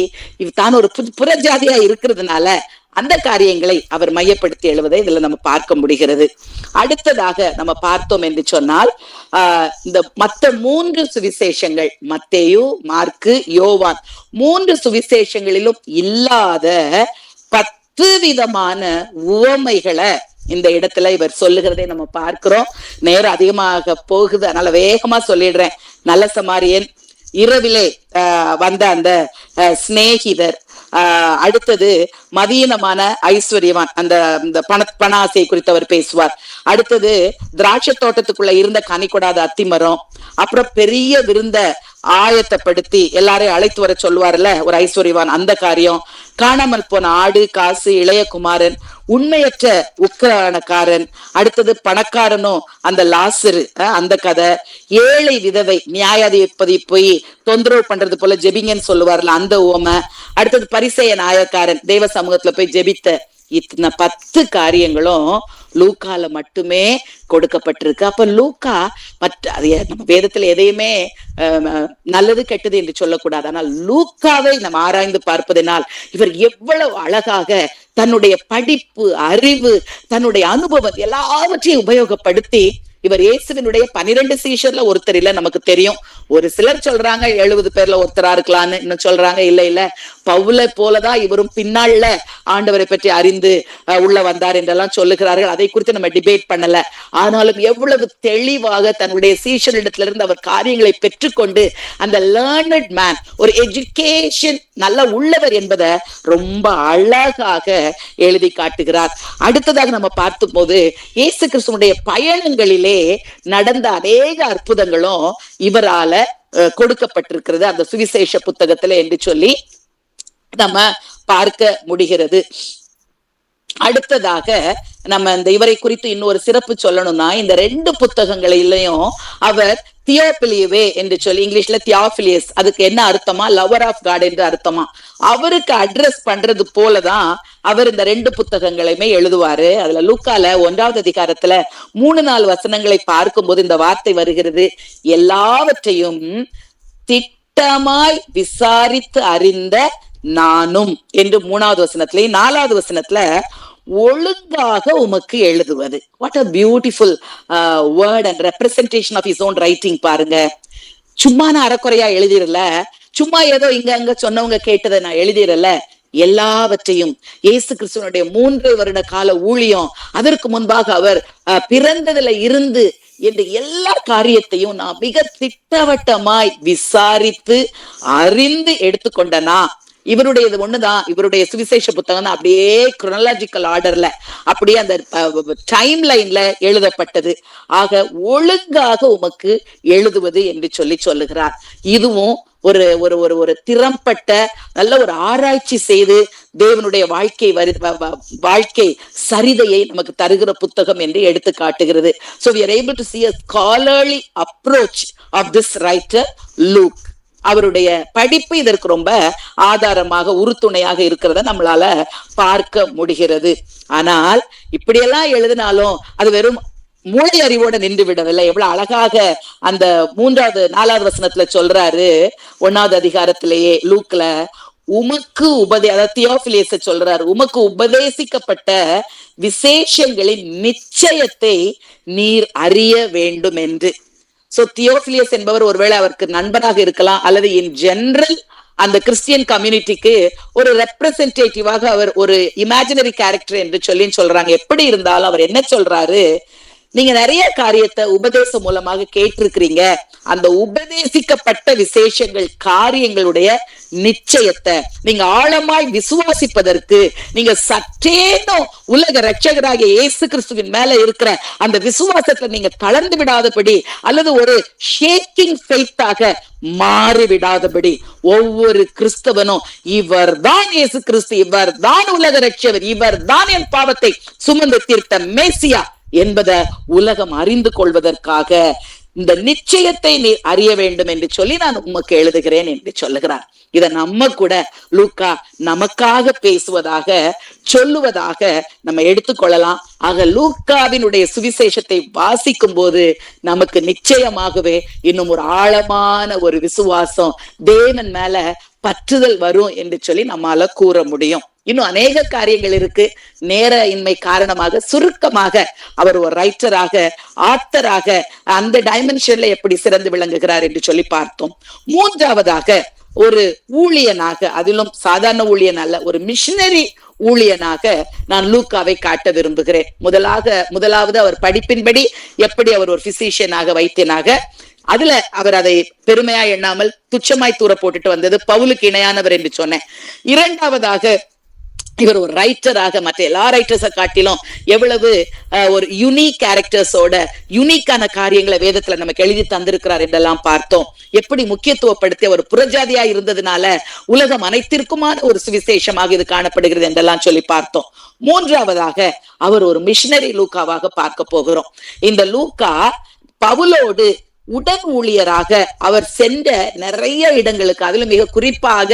Speaker 7: தான் ஒரு புறஜாதியா இருக்கிறதுனால அந்த காரியங்களை அவர் மையப்படுத்தி எழுவதை இதுல நம்ம பார்க்க முடிகிறது. அடுத்ததாக நம்ம பார்த்தோம் என்று சொன்னால் இந்த மற்ற 3 சுவிசேஷங்கள், மத்தேயு, மார்க்கு, யோவான் 3 சுவிசேஷங்களிலும் இல்லாத 10 விதமான உவமைகளை இந்த இடத்துல இவர் சொல்லுகிறதை நம்ம பார்க்கிறோம். நேரம் அதிகமாக போகுது, அதனால வேகமா சொல்லிடுறேன். நல்ல சமாரியன், இரவிலே வந்த அந்த சிநேகிதர், அடுத்தது மதீனமான ஐஸ்வர்யவான், அந்த பண ஆசை குறித்து அவர் பேசுவார். அடுத்தது திராட்சை தோட்டத்துக்குள்ள இருந்த கனி கொடாத அத்திமரம், அப்புறம் பெரிய விருந்த ஆயத்தப்படுத்தி எல்லாரையும் அழைத்து வர சொல்லுவார்ல ஒரு ஐஸ்வர்யவான், அந்த காரியம், காணாமல் போன ஆடு, காசு, இளைய குமாரன், உண்மையற்ற உக்கிரானக்காரன், அடுத்தது பணக்காரனும் அந்த லாசரு, அந்த கதை, ஏழை விதவை நியாயாதிபதி போய் தொந்தரவு பண்றது போல ஜெபிங்கன்னு சொல்லுவார்ல அந்த ஓமை, அடுத்தது பரிசேய நாயக்காரன் தேவ சமூகத்துல போய் ஜெபித்த, இத்தனை 10 காரியங்களும் லூக்கால மட்டுமே கொடுக்கப்பட்டிருக்கு. அப்ப லூக்கா நம்ம வேதத்துல எதையுமே நல்லது கெட்டது என்று சொல்லக்கூடாது. ஆனால் லூக்காவை நம்ம ஆராய்ந்து பார்ப்பதனால் இவர் எவ்வளவு அழகாக தன்னுடைய படிப்பு, அறிவு, தன்னுடைய அனுபவம் எல்லாவற்றையும் உபயோகப்படுத்தி இவர் இயேசுவினுடைய 12 சீஷர்ல ஒருத்தர் இல்ல, நமக்கு தெரியும். ஒரு சிலர் சொல்றாங்க 70 பேர்ல ஒருத்தரா இருக்கலாம்னு, இன்னும் சொல்றாங்க இல்ல பவுலை போலதான் இவரும் பின்னாள்ல ஆண்டவரை பற்றி அறிந்து உள்ள வந்தார் என்றெல்லாம் சொல்லுகிறார்கள். அதை குறித்து நம்ம டிபேட் பண்ணல. ஆனாலும் எவ்வளவு தெளிவாக தன்னுடைய சீஷரிடத்துல இருந்து அவர் காரியங்களை பெற்றுக்கொண்டு அந்த லேர்னட் மேன், ஒரு எஜுகேஷன் நல்ல உள்ளவர் என்பதை ரொம்ப அழகாக எழுதி காட்டுகிறார். அடுத்ததாக நம்ம பார்த்தும் போது இயேசு கிறிஸ்துவுடைய பயணங்களிலே நடந்த அநேக அற்புதங்களும் இவரால கொடுக்கப்பட்டிருக்கிறது அந்த சுவிசேஷ புத்தகத்துல என்று சொல்லி நம்ம பார்க்க முடிகிறது. அடுத்ததாக நம்ம இந்த இவரை குறித்து இன்னொரு சிறப்பு சொல்லணும்னா, இந்த 2 புத்தகங்களிலையும் அவர் தியோபிலியவே என்று சொல்லி, இங்கிலீஷ்ல தியோபிலியஸ், அதுக்கு என்ன அர்த்தமா, லவர் ஆஃப் காட் என்று அர்த்தமா. அவருக்கு அட்ரஸ் பண்றது போலதான் அவர் இந்த 2 புத்தகங்களையுமே எழுதுவாரு. அதுல லூக்கால 1வது அதிகாரத்துல 3-4 வசனங்களை பார்க்கும் போது இந்த வார்த்தை வருகிறது, எல்லாவற்றையும் திட்டமாய் விசாரித்து அறிந்த நானும் என்று 3வது வசனத்துல, 4வது வசனத்துல ஒழுங்காக உமக்கு எழுதுவது. What a beautiful word and representation of his own writing. பாருங்க, சும்மா நான் அறக்குறையா எழுதிரல, சும்மா ஏதோ இங்க அங்க சொன்னவங்க கேட்டதை நான் எழுதிரல, எல்லாவற்றையும் இயேசு கிறிஸ்துவனுடைய 3 வருட கால ஊழியம், அதற்கு முன்பாக அவர் பிறந்ததுல இருந்து என்று எல்லா காரியத்தையும் நான் மிக திட்டவட்டமாய் விசாரித்து அறிந்து எடுத்துக்கொண்டனா. இவருடையது ஒண்ணுதான், இவருடைய சுவிசேஷ புத்தகம் தான் அப்படியே குரோனாலஜிக்கல் ஆர்டர்ல அப்படியே அந்த டைம் லைன்ல எழுதப்பட்டது. ஆக ஒழுங்காக உமக்கு எழுதுவது என்று சொல்லுகிறார். இதுவும் ஒரு ஒரு ஒரு ஒரு திறம்பட்ட நல்ல ஒரு ஆராய்ச்சி செய்து தேவனுடைய வாழ்க்கை சரிதையை நமக்கு தருகிற புத்தகம் என்று எடுத்து காட்டுகிறது. So we are able to see a scholarly approach of this writer Luke. அவருடைய படிப்பு இதற்கு ரொம்ப ஆதாரமாக உறுதுணையாக இருக்கிறத நம்மளால பார்க்க முடிகிறது. ஆனால் இப்படியெல்லாம் எழுதினாலும் அது வெறும் மூளை அறிவோட நின்று விடவில்லை. எவ்வளவு அழகாக அந்த 3வது 4வது வசனத்துல சொல்றாரு, 1வது அதிகாரத்திலேயே லூக்ல, உமக்கு தியோபிலியஸ சொல்றாரு, உமக்கு உபதேசிக்கப்பட்ட விசேஷங்களின் நிச்சயத்தை நீர் அறிய வேண்டும் என்று. சோ தியோபிலியஸ் என்பவர் ஒருவேளை அவருக்கு நண்பனாக இருக்கலாம், அல்லது இன் ஜெனரல் அந்த கிறிஸ்டியன் கம்யூனிட்டிக்கு ஒரு ரெப்ரசன்டேட்டிவாக அவர் ஒரு இமேஜினரி கேரக்டர் என்று சொல்றாங்க. எப்படி இருந்தாலும் அவர் என்ன சொல்றாரு, நீங்க நிறைய காரியத்தை உபதேசம் மூலமாக கேட்டிருக்கிறீங்க, அந்த உபதேசிக்கப்பட்ட விசேஷங்கள் காரியங்களுடைய நிச்சயத்தை நீங்க ஆழமாய் விசுவாசிப்பதற்கு, நீங்க சற்றேனும் உலக இரட்சகராகிய இயேசு கிறிஸ்துவின் மேல இருக்கிற அந்த விசுவாசத்துல நீங்க தளர்ந்து விடாதபடி, அல்லது ஒரு ஷேக்கிங் ஃபெய்த்தாக மாறிவிடாதபடி, ஒவ்வொரு கிறிஸ்தவனும் இவர் தான் இயேசு கிறிஸ்து, இவர் தான் உலக இரட்சகர், இவர் தான் என் பாவத்தை சுமந்து தீர்த்த மேசியா என்பதை உலகம் அறிந்து கொள்வதற்காக இந்த நிச்சயத்தை நீ அறிய வேண்டும் என்று சொல்லி நான் உமக்கு எழுதுகிறேன் என்று சொல்லுகிறார். இத நம்ம கூட லூக்கா நமக்காக பேசுவதாக சொல்லுவதாக நம்ம எடுத்துக்கொள்ளலாம். ஆக லூக்காவினுடைய சுவிசேஷத்தை வாசிக்கும் போது நமக்கு நிச்சயமாகவே இன்னும் ஒரு ஆழமான ஒரு விசுவாசம், தேவன் மேல பற்றுதல் வரும் என்று சொல்லி நம்மால கூற முடியும். இன்னும் அநேக காரியங்கள் இருக்கு. நேர இன்மை காரணமாக சுருக்கமாக அவர் ஒரு ரைட்டராக, ஆத்தராக அந்த டைமென்ஷன்ல எப்படி சிறந்து விளங்குகிறார் என்று சொல்லி பார்த்தோம். 3வதாக ஒரு ஊழியனாக, அதிலும் சாதாரண ஊழியன் அல்ல, ஒரு மிஷனரி ஊழியனாக நான் லூக்காவை காட்ட விரும்புகிறேன். முதலாவது அவர் படிப்பின்படி எப்படி அவர் ஒரு பிசிஷியனாக, வைத்தியனாக அதுல அவர் அதை பெருமையா எண்ணாமல் துச்சமாய் தூர போட்டுட்டு வந்தது பவுலுக்கு இணையானவர் என்று சொன்னேன். இரண்டாவதாக இவர் ஒரு ரைட்டராக மற்ற எல்லா ரைட்டர்ஸை காட்டிலும் எவ்வளவு ஒரு யூனிக் கேரக்டர்ஸோட யூனிக்கான காரியங்களை வேதத்துல நமக்கு எழுதி தந்திருக்கிறார் என்றெல்லாம் பார்த்தோம். எப்படி முக்கியத்துவப்படுத்தி அவர் புறஜாதியா இருந்ததுனால உலகம் அனைத்திற்குமான ஒரு சுவிசேஷமாக இது காணப்படுகிறது என்றெல்லாம் சொல்லி பார்த்தோம். மூன்றாவதாக அவர் ஒரு மிஷனரி லூக்காவாக பார்க்க போகிறோம். இந்த லூக்கா பவுலோடு உடன் ஊழியராக அவர் சென்ற நிறைய இடங்களுக்கு, அதுல மிக குறிப்பாக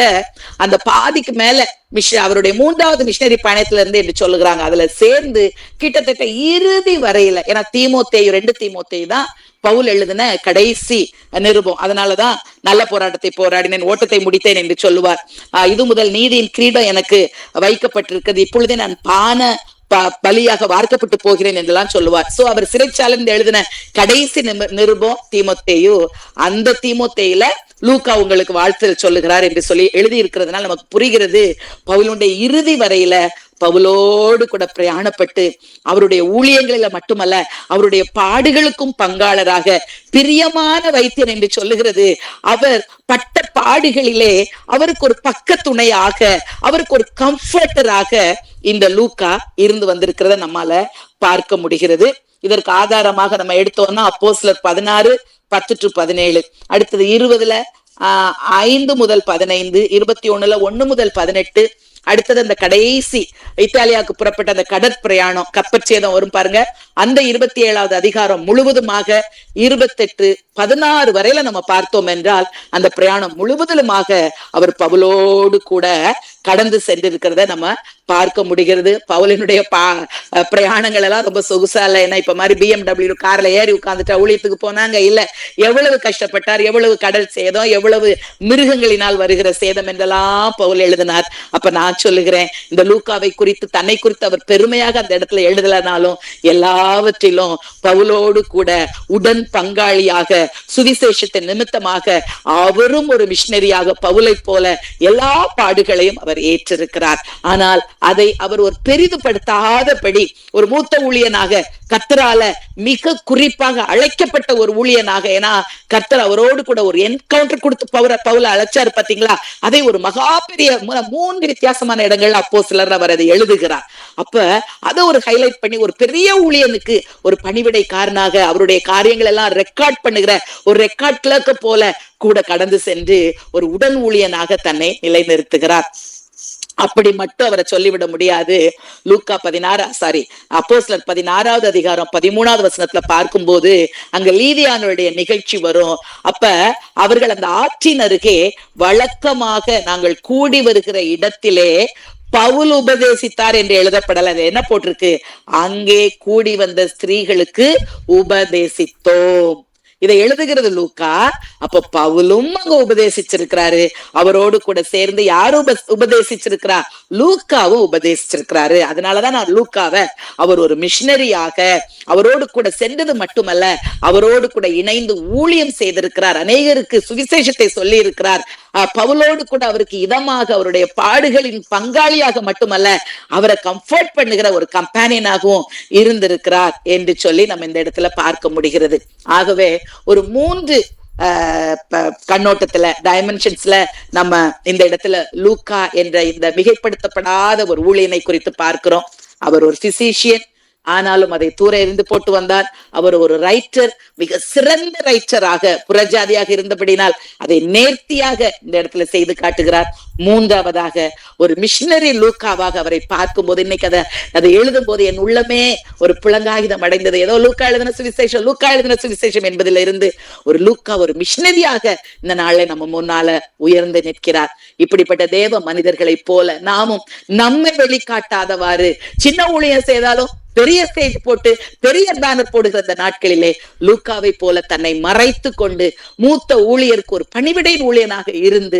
Speaker 7: அந்த பாதிக்கு மேல அவருடைய 3வது மிஷனரி பயணத்துல இருந்து என்று சொல்லுகிறாங்க, அதுல சேர்ந்து கிட்டத்தட்ட இறுதி வரையில, ஏன்னா தீமோத்தேயு 2 தீமோத்தேயு தான் பவுல் எழுதின கடைசி நிருபம். அதனாலதான் நல்ல போராட்டத்தை போராடினேன், ஓட்டத்தை முடித்தேன் என்று சொல்லுவார். இது முதல் நீதியின் கிரீடம் எனக்கு வைக்கப்பட்டிருக்கிறது, இப்பொழுதே நான் பலியாக வார்க்கப்பட்டு போகிறேன் என்றெல்லாம் சொல்லுவார். சோ அவர் சிறைச்சாலைந்து எழுதின கடைசி நிருபம் தீமோத்தேயு. அந்த தீமோத்தேயுல லூக்கா உங்களுக்கு வாழ்த்து சொல்லுகிறார் என்று சொல்லி எழுதி இருக்கிறதுனால நமக்கு புரிகிறது பவுலுடைய இறுதி வரையில பவுலோடு கூட பிரயாணப்பட்டு அவருடைய ஊழியங்களில மட்டுமல்ல அவருடைய பாடுகளுக்கும் பங்காளராக, பிரியமான வைத்தியன் என்று சொல்லுகிறது, அவர் பட்ட பாடுகளிலே அவருக்கு ஒரு பக்க துணையாக, அவருக்கு ஒரு கம்ஃபர்டராக இந்த லூக்கா இருந்து வந்திருக்கிறத நம்மால பார்க்க முடிகிறது. இதற்கு ஆதாரமாக நம்ம எடுத்தோம்னா அப்போஸ்தலர் 16:10-17, அடுத்தது 20ல 5 முதல் 15, 21ல 1 முதல் 18, அடுத்தது அந்த கடைசி இத்தாலியாவுக்கு புறப்பட்ட அந்த கடற்பிரயாணம் கப்பற்சேதம் வரும் பாருங்க, அந்த 27வது அதிகாரம் முழுவதுமாக 28-16 வரையில நம்ம பார்த்தோம் என்றால் அந்த பிரயாணம் முழுவதிலுமாக அவர் பவுலோடு கூட கடந்து சென்றிருக்கிறத நம்ம பார்க்க முடிகிறது. பவுலினுடைய பிரயாணங்கள் எல்லாம் ரொம்ப சொகுசா இல்ல. ஏன்னா இப்ப மாதிரி BMW கார்ல ஏறி உட்கார்ந்துட்டு ஊழியத்துக்கு போனாங்க இல்ல. எவ்வளவு கஷ்டப்பட்டார், எவ்வளவு கடல் சேதம், எவ்வளவு மிருகங்களினால் வருகிற சேதம் என்றெல்லாம் பவுல் எழுதினார். அப்ப நான் சொல்லுகிறேன், இந்த லூக்காவை குறித்து தன்னை குறித்து அவர் பெருமையாக அந்த இடத்துல எழுதலனாலும் எல்லாவற்றிலும் பவுலோடு கூட உடன் பங்காளியாக சுவிசேஷத்தின் நிமித்தமாக அவரும் ஒரு மிஷனரியாக பவுலை போல எல்லா பாடுகளையும் அவர் ஏற்றிருக்கிறார். ஆனால் அதை அவர் ஒரு பெரிதுபடுத்தாதபடி ஒரு மூத்த ஊழியனாக, கர்த்தரால மிக குறிப்பாக அழைக்கப்பட்ட ஒரு ஊழியனாக, ஏன்னா கர்த்தர் அவரோடு கூட ஒரு என்கவுண்டர் கொடுத்து பவுல அழைச்சாரு பாத்தீங்களா, அதை ஒரு மகா பெரிய 3 வித்தியாசமான இடங்கள் அப்போஸ்தலர் அவர் அதை எழுதுகிறார். அப்ப அதை ஒரு ஹைலைட் பண்ணி ஒரு பெரிய ஊழியனுக்கு ஒரு பணிவிடைக்காரனாக அவருடைய காரியங்கள் எல்லாம் ரெக்கார்ட் பண்ணுகிற ஒரு ரெக்கார்ட் கிளர்க்க போல கூட கடந்து சென்று ஒரு உடன் ஊழியனாக தன்னை நிலைநிறுத்துகிறார். அப்படி மட்டும் அவரை சொல்லிவிட முடியாது. லூக்கா அப்போஸ்தலர் 16வது அதிகாரம் 13வது வசனத்துல பார்க்கும்போது அங்க லீதியானுடைய நிகழ்ச்சி வரும். அப்ப அவர்கள் அந்த ஆற்றின் அருகே வழக்கமாக நாங்கள் கூடி வருகிற இடத்திலே பவுல் உபதேசித்தார் என்று எழுதப்படல. அது என்ன போட்டிருக்கு, அங்கே கூடி வந்த ஸ்திரீகளுக்கு உபதேசித்தோம். இதை எழுதுகிறது லூக்கா. அப்ப பவுலும் அங்க உபதேசிச்சிருக்கிறாரு, அவரோடு கூட சேர்ந்து யாரும் உபதேசிச்சிருக்கிறா, லூக்காவும் உபதேசிச்சிருக்கிறாரு. அதனாலதான் நான் லூக்காவை அவர் ஒரு மிஷனரியாக அவரோடு கூட சென்றது மட்டுமல்ல, அவரோடு கூட இணைந்து ஊழியம் செய்திருக்கிறார், அநேகருக்கு சுவிசேஷத்தை சொல்லி இருக்கிறார். பவுலோடு கூட அவருக்கு இதமாக அவருடைய பாடுகளின் பங்காளியாக மட்டுமல்ல அவரை கம்ஃபர்ட் பண்ணுகிற ஒரு கம்பேனியனாகவும் இருந்திருக்கிறார் என்று சொல்லி நம்ம இந்த இடத்துல பார்க்க முடிகிறது. ஆகவே ஒரு 3 கண்ணோட்டத்துல டைமென்ஷன்ஸ்ல நம்ம இந்த இடத்துல லூக்கா என்ற இந்த மிகைப்படுத்தப்படாத ஒரு ஊழியனை குறித்து பார்க்கிறோம். அவர் ஒரு பிசிஷியன், ஆனாலும் அதை தூர எறிந்து போட்டு வந்தார். அவர் ஒரு ரைட்டர், மிக சிறந்த ரைட்டராக புறஜாதியாக இருந்தபடினால் அதை நேர்த்தியாக இந்த இடத்துல செய்து காட்டுகிறார். மூன்றாவதாக ஒரு மிஷனரி லூக்காவாக அவரை பார்க்கும்போது, இன்னைக்கு அதை எழுதும் போது என் உள்ளமே ஒரு புலங்காயுதம் அடைந்தது. ஏதோ லூக்கா எழுதின சுவிசேஷம் என்பதில் இருந்து ஒரு லூக்கா ஒரு மிஷனரியாக இந்த நாளை நம்ம முன்னால உயர்ந்து நிற்கிறார். இப்படிப்பட்ட தேவ மனிதர்களை போல நாமும் நம்மை வெளிக்காட்டாதவாறு சின்ன ஊழியம் செய்தாலும் பெரிய ஸ்டேஜ் போட்டு பெரிய பேனர் போடுகிற அந்த நாட்களிலே லூக்காவை போல தன்னை மறைத்து கொண்டு மூத்த ஊழியருக்கு ஒரு பணிவிடை ஊழியனாக இருந்து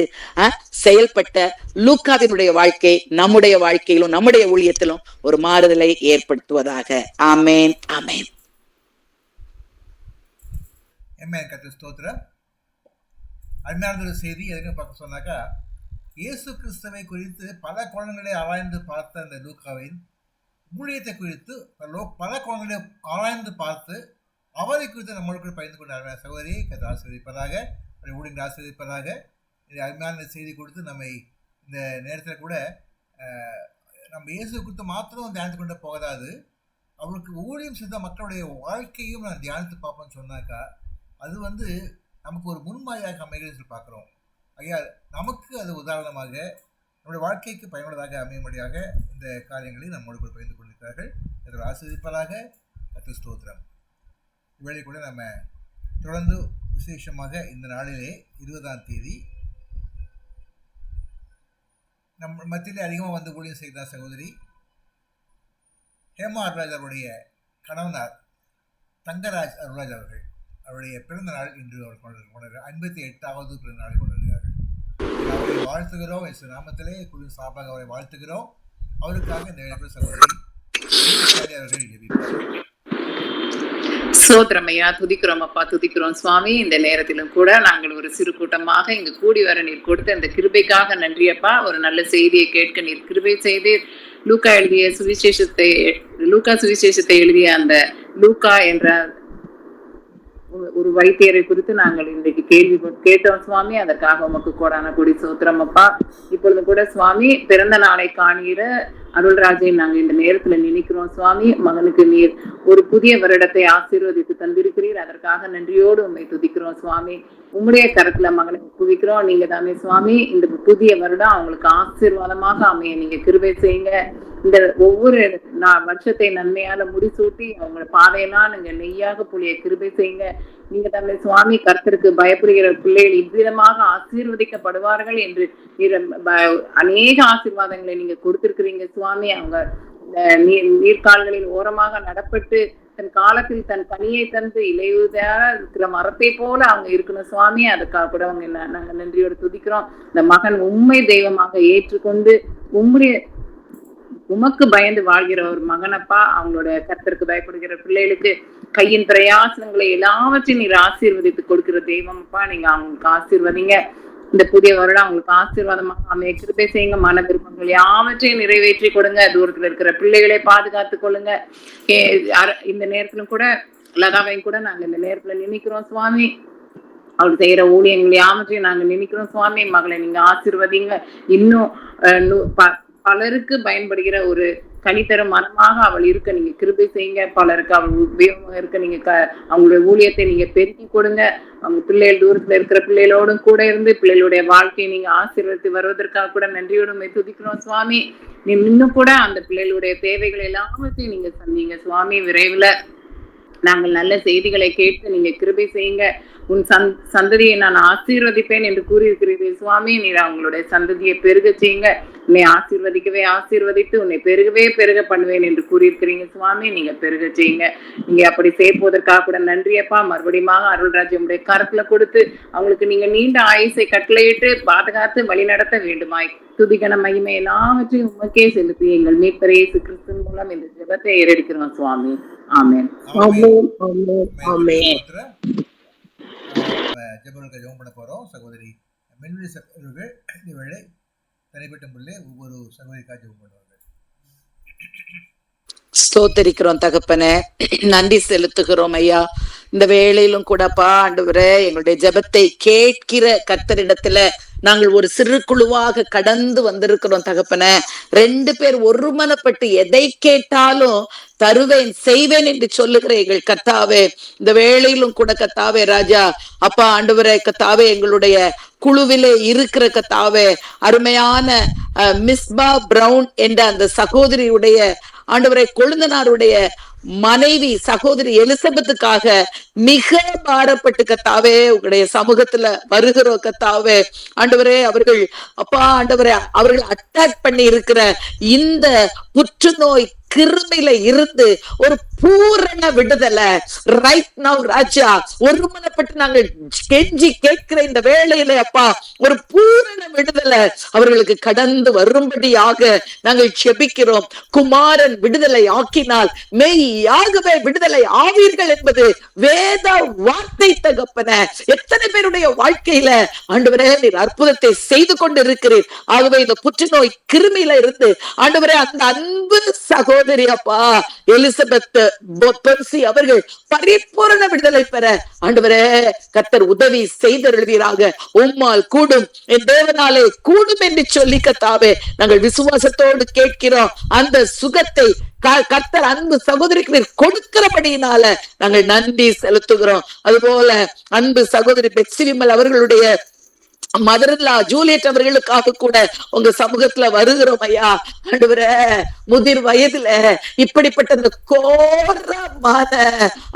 Speaker 7: செயல்பட்ட லூக்காவினுடைய வாழ்க்கை நம்முடைய வாழ்க்கையிலும் நம்முடைய ஊழியத்திலும் ஒரு மாறுதலை ஏற்படுத்துவதாக. ஆமேன், ஆமேன்.
Speaker 3: ஸ்தோத்திரம். அருமையான ஒரு செய்தி எதுக்கு பார்க்க சொன்னாக்கா, இயேசு கிறிஸ்துவை குறித்து பல கோணங்களை ஆராய்ந்து பார்த்த அந்த லூக்காவின் ஊழியத்தை குறித்து பல கோணங்களை ஆராய்ந்து பார்த்து அவரை குறித்து நம்மளுக்கு பகிர்ந்து கொண்ட சகோதரி கதை ஆசீர்வதிப்பதாக, ஊழியர்கள் ஆசீர்வதிப்பதாக. இது அருமையான செய்தி கொடுத்து நம்மை இந்த நேரத்தில் கூட நம்ம இயேசு குறித்து மாத்திரம் தியானித்து கொண்டு போகாது, அவருக்கு ஊழியம் செய்த மக்களுடைய வாழ்க்கையும் நான் தியானித்து பார்ப்போம்னு சொன்னாக்கா அது நமக்கு ஒரு முன்மாதிரியாக அமைகிறது பார்க்குறோம். ஐயா, நமக்கு அது உதாரணமாக நம்முடைய வாழ்க்கைக்கு பயனுள்ளதாக அமையும்படியாக இந்த காரியங்களை நம்மோடு பகிர்ந்து கொண்டிருக்கிறார்கள். இதோட ஆசீர்வதிப்பதாக. கர்த்தருக்கு ஸ்தோத்திரம். இவ்வேளை கூட நம்ம தொடர்ந்து விசேஷமாக இந்த நாளிலே 20ஆம் தேதி நம்ம மத்தியிலே அதிகமாக ஊழியம் செய்தார் சகோதரி ஹேமா அருள்ராஜ் அவருடைய கணவனார் தங்கராஜ் அருள்ராஜ் அவர்கள். அவருடைய பிறந்த நாள் இன்று அவர் கொண்டாடுகிறார். 58வது பிறந்த நாளை கொண்டாடுகிறார்கள். அவரை வாழ்த்துகிறோம். இயேசு நாமத்திலே குழு சார்பாக அவரை வாழ்த்துகிறோம். அவருக்காக இந்த சகோதரி அவர்கள் ஜெபிப்பார்கள்.
Speaker 6: சோதரமையா துதிக்கிறோம் அப்பா, துதிக்கிறோம் சுவாமி. இந்த நேரத்திலும் கூட நாங்கள் ஒரு சிறு கூட்டமாக இங்கு கூடி வர நீர் கொடுத்த இந்த கிருபைக்காக நன்றியப்பா. ஒரு நல்ல செய்தியை கேட்க நீர் கிருபை செய்தீர். லூக்கா சுவிசேஷத்தை எழுதிய அந்த லூக்கா என்ற ஒரு வைத்தியரை குறித்து நாங்கள் இன்றைக்கு கேள்வி கேட்டோம் சுவாமி. அதற்காக உமக்கு கோடான கொடி சோத்திரம் அப்பா. இப்பொழுது கூட சுவாமி பிறந்த நாளை காணுகிற அருள்ராஜை நாங்கள் இந்த நேரத்துல நினைக்கிறோம் சுவாமி. மகனுக்கு நீர் ஒரு புதிய வருடத்தை ஆசீர்வதித்து தந்திருக்கிறீர். அதற்காக நன்றியோடு உண்மை துதிக்கிறோம் சுவாமி. உம்முடைய கருத்துல மகனை குவிக்கிறோம். நீங்க தானே சுவாமி இந்த புதிய வருடம் அவங்களுக்கு ஆசீர்வாதமாக அமைய நீங்க கிருபை செய்யுங்க. இந்த ஒவ்வொரு வருஷத்தை நன்மையால முடிசூட்டி அவங்களோட பாதையெல்லாம் நீங்க நெய்யாக புளிய கிருபை செய்யுங்க. நீங்க தானே சுவாமி கர்த்தருக்கு பயப்படுகிற பிள்ளைகள் இவ்விதமாக ஆசீர்வதிக்கப்படுவார்கள் என்று அநேக ஆசீர்வாதங்களை நீங்க கொடுத்திருக்கிறீங்க சுவாமி. அவங்க நீர்கால்களின் ஓரமாக நடப்பட்டு தன் காலத்தில் தன் பணியை தந்து இலையுதாக இருக்கிற மரத்தை போல அவங்க இருக்கணும் சுவாமி. அதுக்காக கூட அவங்க நாங்க நன்றியோடு துதிக்கிறோம். இந்த மகன் உண்மை தெய்வமாக ஏற்றுக்கொண்டு உமக்கு பயந்து வாழ்கிற ஒரு மகனப்பா. அவங்களோட கர்த்தருக்கு பயப்படுகிற பிள்ளைகளுக்கு கையின் பிரயாசங்களை எல்லாவற்றையும் நீர் ஆசீர்வதித்து கொடுக்கிற தெய்வம்ப்பா. நீங்க அவங்களுக்கு ஆசீர்வதிங்க. இந்த புதிய வருடம் அவங்களுக்கு ஆசீர்வாதமாக அமைய கிருபை செய்யுங்க. மன விருப்பங்கள் யாவற்றையும் நிறைவேற்றி கொடுங்க. தூரத்துல இருக்கிற பிள்ளைகளை பாதுகாத்து கொள்ளுங்க. இந்த நேரத்திலும் கூட லதாவையும் கூட நாங்க இந்த நேரத்துல நினைக்கிறோம் சுவாமி. அவள் செய்யற ஊழியங்கள் யாவற்றையும் நாங்க நினைக்கிறோம் சுவாமி. மகளை நீங்க ஆசீர்வதிங்க. இன்னும் பலருக்கு பயன்படுகிற ஒரு கனித்தரும் மரமாக அவள் இருக்க நீங்க கிருபை செய்யுங்க. பலருக்கு அவள் உபயோகமாக இருக்க நீங்க அவங்களுடைய ஊழியத்தை நீங்க பெருக்கி கொடுங்க. அவங்க பிள்ளைகள் தூரத்துல இருக்கிற பிள்ளைகளோடும் கூட இருந்து பிள்ளைகளுடைய வாழ்க்கையை நீங்க ஆசீர்வதித்து வருவதற்காக கூட நன்றியோடு துதிக்கிறோம் சுவாமி. நீ இன்னும் கூட அந்த பிள்ளைகளுடைய தேவைகள் எல்லாத்தையும் நீங்க சொன்னீங்க சுவாமி. விரைவில் நாங்கள் நல்ல செய்திகளை கேட்டு நீங்க கிருபை செய்யுங்க. உன் சந்ததியை நான் ஆசீர்வதிப்பேன் என்று கூறியிருக்கிறீர்கள் சுவாமி. நீர் அவங்களுடைய சந்ததியை பெருக செய்யுங்க. உன்னை ஆசீர்வதிக்கவே ஆசீர்வதித்து உன்னை பெருகவே பெருக பண்ணுவேன் என்று கூறியிருக்கிறீங்க சுவாமி. நீங்க பெருக செய்யுங்க. நீங்க அப்படி செய்வதற்காக கூட நன்றியப்பா. மறுபடியும் அருள்ராஜ்யமுடைய கருத்துல கொடுத்து அவங்களுக்கு நீங்க நீண்ட ஆயுசை கட்டளையிட்டு பாதுகாத்து வழி நடத்த வேண்டுமாய் துதிகன மகிமை எல்லாவற்றையும் உமக்கே செலுத்தி எங்கள் மீட்பர் இயேசு கிறிஸ்துவின் மூலம் இந்த ஜெபத்தை ஏறெடுக்கிறோம் சுவாமி. ஆமென்.
Speaker 3: ஜெபங்களுக்கு ஜெபம் பண்ண போறோம். சகோதரி மெல்வெளி சகோதரர்கள் இந்த வேளை தனிப்பட்ட முறையில் ஒவ்வொரு சகோதரிக்காக ஜெபம் பண்ணுவார்கள்.
Speaker 7: ஸ்தோத்தரிக்கிறோம் தகப்பனே, நன்றி செலுத்துகிறோம் ஐயா. இந்த வேளையிலும் கூடப்பா ஆண்டவரே எங்களுடைய ஜெபத்தை கேட்கிற கர்த்தரிடத்துல நாங்கள் ஒரு சிறு குழுவாக கடந்து வந்திருக்கிறோம் தகப்பனே. 2 பேர் ஒருமனப்பட்டு எதை கேட்டாலும் தருவேன் செய்வேன் என்று சொல்லுகிற எங்கள் கர்த்தாவே, இந்த வேளையிலும் கூட கர்த்தாவே ராஜா அப்பா ஆண்டவரே கர்த்தாவே எங்களுடைய குழுவிலே இருக்கிற கர்த்தாவே அருமையான மிஸ்பா பிரவுன் என்ற அந்த சகோதரியுடைய ஆண்டவரே கொழுந்தனாருடைய மனைவி சகோதரி எலிசபெத்துக்காக மிக பாரப்பட்டு கர்த்தாவே உங்களுடைய சமூகத்துல வருகிறோம் கர்த்தாவே. ஆண்டவரே அவர்கள் அப்பா ஆண்டவரே அவர்கள் அட்டாக் பண்ணி இருக்கிற இந்த புற்றுநோய் கிருமியில இருந்து ஒரு பூரண விடுதலை ரைட் நவ் ராஜா ஒருமனப்பட்டு நாங்கள் கெஞ்சி கேட்கிற இந்த வேளையில அப்பா ஒரு பூரண விடுதலை அவர்களுக்கு கடந்து வரும்படியாக நாங்கள் செபிக்கிறோம். குமாரன் விடுதலை ஆக்கினால் மெய் மெய்யாகவே விடுதலை ஆவீர்கள் என்பது வேத வார்த்தை தகப்பன. எத்தனை பேருடைய வாழ்க்கையில ஆண்டவரே நீர் அற்புதத்தை செய்து கொண்டு இருக்கிறீர். ஆகவே இந்த புற்றுநோய் கிருமியில இருந்து ஆண்டவரே அந்த அன்பு சகோதரி அப்பா எலிசபெத் பொன்சி அவர்கள் பரிபூரண விடுதலை பெற ஆண்டவரே கர்த்தர் உதவி செய்தருள்வீராக. உம்மால் கூடும், என் தேவனாலே கூடும் என்று சொல்லி கர்த்தாவே நாங்கள் விசுவாசத்தோடு கேட்கிறோம். அந்த சுகத்தை கர்த்தர் அன்பு சகோதரிக்கு கொடுக்கிறபடியினால நாங்கள் நன்றி செலுத்துகிறோம். அதுபோல அன்பு சகோதரி பெட்சி விமல் அவர்களுடைய மதர்லா ஜூலியட் அவர்களுக்காக கூட உங்க சமூகத்துல வருகிறோம் ஐயா. ஆண்டவரே முதிர் வயதுல இப்படிப்பட்ட இந்த கோரமான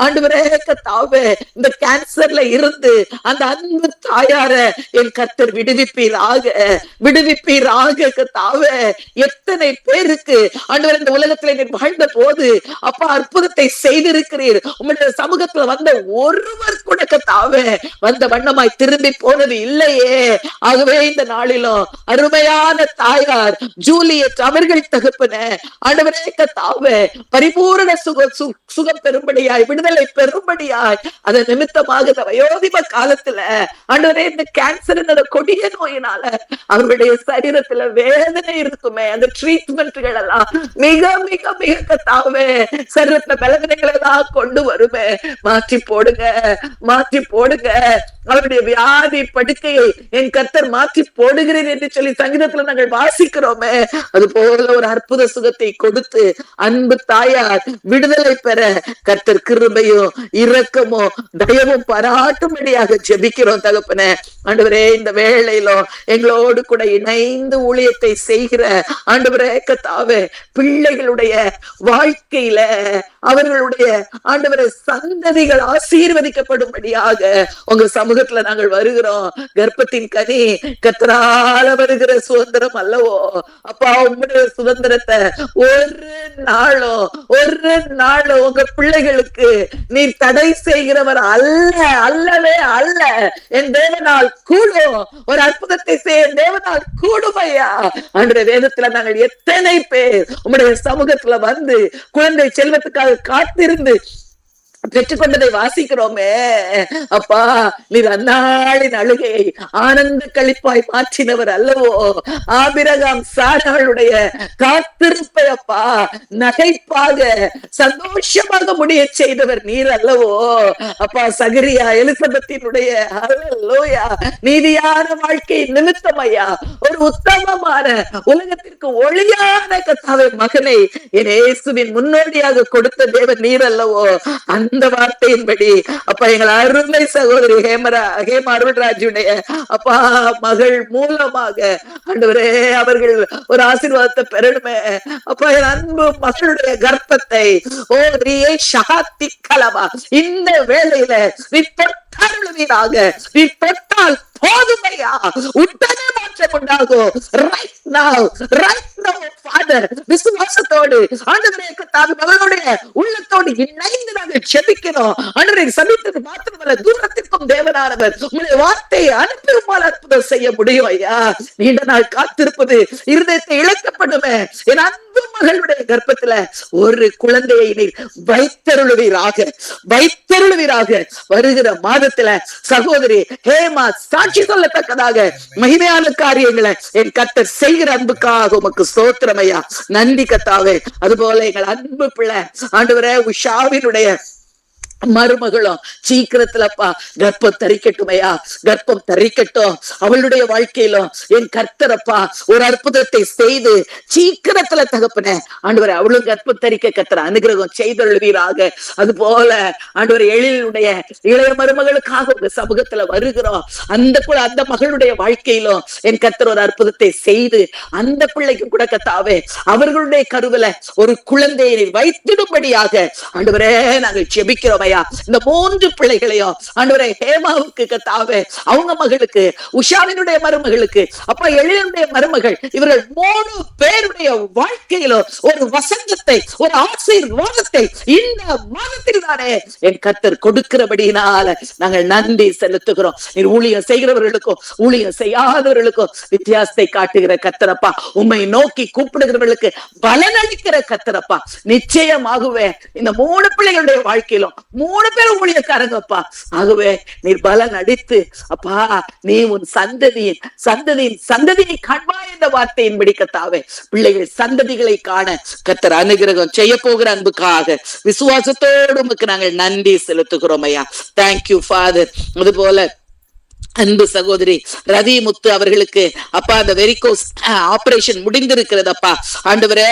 Speaker 7: ஆண்டவரே கர்த்தாவே இந்த கேன்சர்ல இருந்து அந்த அன்பு தாயார என் கர்த்தர் விடுவிப்பீராக, விடுவிப்பீராக கர்த்தாவே. எத்தனை பேருக்கு ஆண்டவரே இந்த உலகத்துல நீர் வாழ்ந்த போது அப்பா அற்புதத்தை செய்திருக்கிறீர். உங்களுடைய சமூகத்துல வந்த ஒருவர் கூட கர்த்தாவே வந்த வண்ணமாய் திரும்பி போனது இல்லையே. ஆகவே இந்த நாளிலும் அருமையான தாயார் ஜூலியட் அவர்கள் தகப்பன ஆண்டவரே கர்த்தாவே பரிபூரண சுகம் பெறும்படியாய், விடுதலை பெறும்படியாய், அதன் நிமித்தமாக வயோதிப காலத்துல ஆண்டவரே இந்த கேன்சர் கொடிய நோயினால அவர்களுடைய சரீரத்துல வேதனை இருக்குமே, அந்த ட்ரீட்மெண்ட்கள் எல்லாம் மிக மிக மிக கர்த்தாவே சரீரத்துல பலவீனங்களை எல்லாம் கொண்டு வருமே. மாற்றி போடுங்க, மாற்றி போடுங்க. அவருடைய வியாதி படுக்கையை என் கர்த்தர் மாற்றி போடுகிறேன் என்று சொல்லி சங்கீதத்துல நாங்கள் வாசிக்கிறோமே. அது போல ஒரு அற்புத சுகத்தை கொடுத்து அன்பு தாயார் விடுதலை பெற கர்த்தர் கிருபையும் இரக்கமும் தயவும் பாராட்டும்படியாக ஜெபிக்கிறோம் தகப்பனே. ஆண்டவரே இந்த வேளையிலும் எங்களோடு கூட இணைந்து ஊழியத்தை செய்கிற ஆண்டவரே கர்த்தாவே பிள்ளைகளுடைய வாழ்க்கையில அவர்களுடைய ஆண்டவரே சந்ததிகள் ஆசீர்வதிக்கப்படும்படியாக உங்க சமூகத்துல நாங்கள் வருகிறோம். கர்ப்பத்தின் கனி கர்த்தரால வருகிற சுதந்திரம் அல்லவோ அப்பா. உங்களுடைய சுதந்திரத்தை ஒரு நாளும் உங்க பிள்ளைகளுக்கு நீ தடை செய்கிறவர் அல்ல, அல்லவே அல்ல. என் தேவனால் கூடும், ஒரு அற்புதத்தை செய்ய தேவனால் கூடும் ஐயா. அன்றைய வேதத்துல நாங்கள் எத்தனை பேர் உங்களுடைய சமூகத்துல வந்து குழந்தை செல்வத்துக்காக காத்திருந்து பெற்றுக்கொண்டதை வாசிக்கிறோமே. அப்பா நீர் அந்நாளின் அழுகையை ஆனந்த களிப்பாய் மாற்றினவர் அல்லவோ. ஆபிரகாம் சாராளுடைய காத்திருப்பை அப்பா நகைப்பாக சந்தோஷமாக முடிய செய்தவர் நீர் அல்லவோ அப்பா. சகரியா எலிசபெத்தினுடைய அல்லேலூயா நீதியான வாழ்க்கை நிமித்தம் ஐயா ஒரு உத்தமமான உலகத்திற்கு ஒளியான கர்த்தாவே மகனை என் இயேசுவின் முன்னோடியாக கொடுத்த தேவன் நீர் அல்லவோ. அந்த வார்த்தையின்படி அப்பா எங்கள் அருமை சகோதரி ஹேமா அருள்ராஜுடைய அப்பா மகள் மூலமாக ஆண்டவரே அவர்கள் ஒரு ஆசீர்வாதத்தை பெறணுமே அப்பா. என் அன்பு மகளுடைய கர்ப்பத்தை இந்த வேளையில நீ தொட்டால் நீ தொட்டால் போதுமையா உடனே மாற்றம் உண்டாகும். விசுவாசத்தோடு ஆண்டவரே கர்த்தாவே மகளுடைய உள்ளத்தோடு இணைந்து நாங்கள் ஜெபிக்கிறோம். ஆண்டவரே சபித்தது மாத்திரமல்ல தூரத்திற்கும் தேவனானவர் உங்களுடைய வார்த்தையை அனுப்பி உம்மால் அற்புதம் செய்ய முடியும் ஐயா. நீண்ட நாள் காத்திருப்பது இருதயத்தை இழக்கப்படுமே. என் அன்பு மகளுடைய கர்ப்பத்துல ஒரு குழந்தையை நீர் வைத்தருளுவீராக, வைத்தருளுவீராக. வருகிற மாதத்துல சகோதரி ஹேமா சாட்சி சொல்லத்தக்கதாக மகிமையான காரியங்களை என் கர்த்தர் செய்கிற அன்புக்காக உமக்கு ஸ்தோத்திரம் ஐயா. நன்றி கர்த்தாவே. அதுபோல எங்கள் அன்பு பிள்ளை ஆண்டவரே உஷாவினுடைய மருமகளும் சீக்கிரத்துலப்பா கர்ப்பம் தரிக்கட்டும் ஐயா, கர்ப்பம் தரிக்கட்டும். அவளுடைய வாழ்க்கையிலும் என் கர்த்தரப்பா ஒரு அற்புதத்தை செய்து சீக்கிரத்துல தகப்பனே ஆண்டவரை அவளும் கர்ப்பம் தரிக்க கர்த்தர் அனுகிரகம் செய்தொள்வீராக. அது போல ஆண்டவரை எழிலுடைய இளைய மருமகளுக்காக உங்க சமூகத்துல வருகிறோம். அந்த மகளுடைய வாழ்க்கையிலும் என் கர்த்தர் ஒரு அற்புதத்தை செய்து அந்த பிள்ளைக்கு கூட கர்த்தாவே அவர்களுடைய கருவில ஒரு குழந்தையை வைத்திடும்படியாக ஆண்டவரே நாங்கள் ஜெபிக்கிறோம். இந்த 3 பிள்ளைகளையும் ஆண்டவரே ஹேமாவுக்கு கர்த்தாவே அவங்க மகளுக்கு உஷாவினுடைய மருமகளுக்கு அப்பா எழிலுடைய மருமகள் இவர்கள் 3 பேருடைய வாழ்க்கையிலும் ஒரு வசந்தத்தை, ஒரு ஆசீர்வாதத்தை இந்த மாதத்தில் தானே என் கர்த்தர் கொடுக்கிறபடினால நாங்கள் நன்றி செலுத்துகிறோம். நீர் ஊழியம் செய்கிறவர்களுக்கும் ஊழியம் செய்யாதவர்களுக்கும் வித்தியாசத்தை காட்டுகிற கர்த்தரப்பா, உம்மை நோக்கி கூப்பிடுகிறவர்களுக்கு பலனளிக்கிற கர்த்தரப்பா. நிச்சயமாகவே இந்த 3 பிள்ளைகளுடைய வாழ்க்கையிலும் 3 பேரும் ஊழியக்காரங்கப்பா. ஆகவே நீர் பலன் அடித்து அப்பா, நீ உன் சந்ததியை காண்பாய் என்ற வார்த்தையின்படி கர்த்தாவே, பிள்ளைகள் சந்ததிகளை காண கர்த்தர் அனுகிரகம் செய்ய போகிற அன்புக்காக விசுவாசத்தோடு உமக்கு நாங்கள் நன்றி செலுத்துகிறோம் ஐயா. Thank you father. அதுபோல அன்பு சகோதரி ரதி முத்து அவர்களுக்கு அப்பா அந்த வெரிகோஸ் ஆபரேஷன் முடிந்திருக்கிறதப்பா. ஆண்டவரே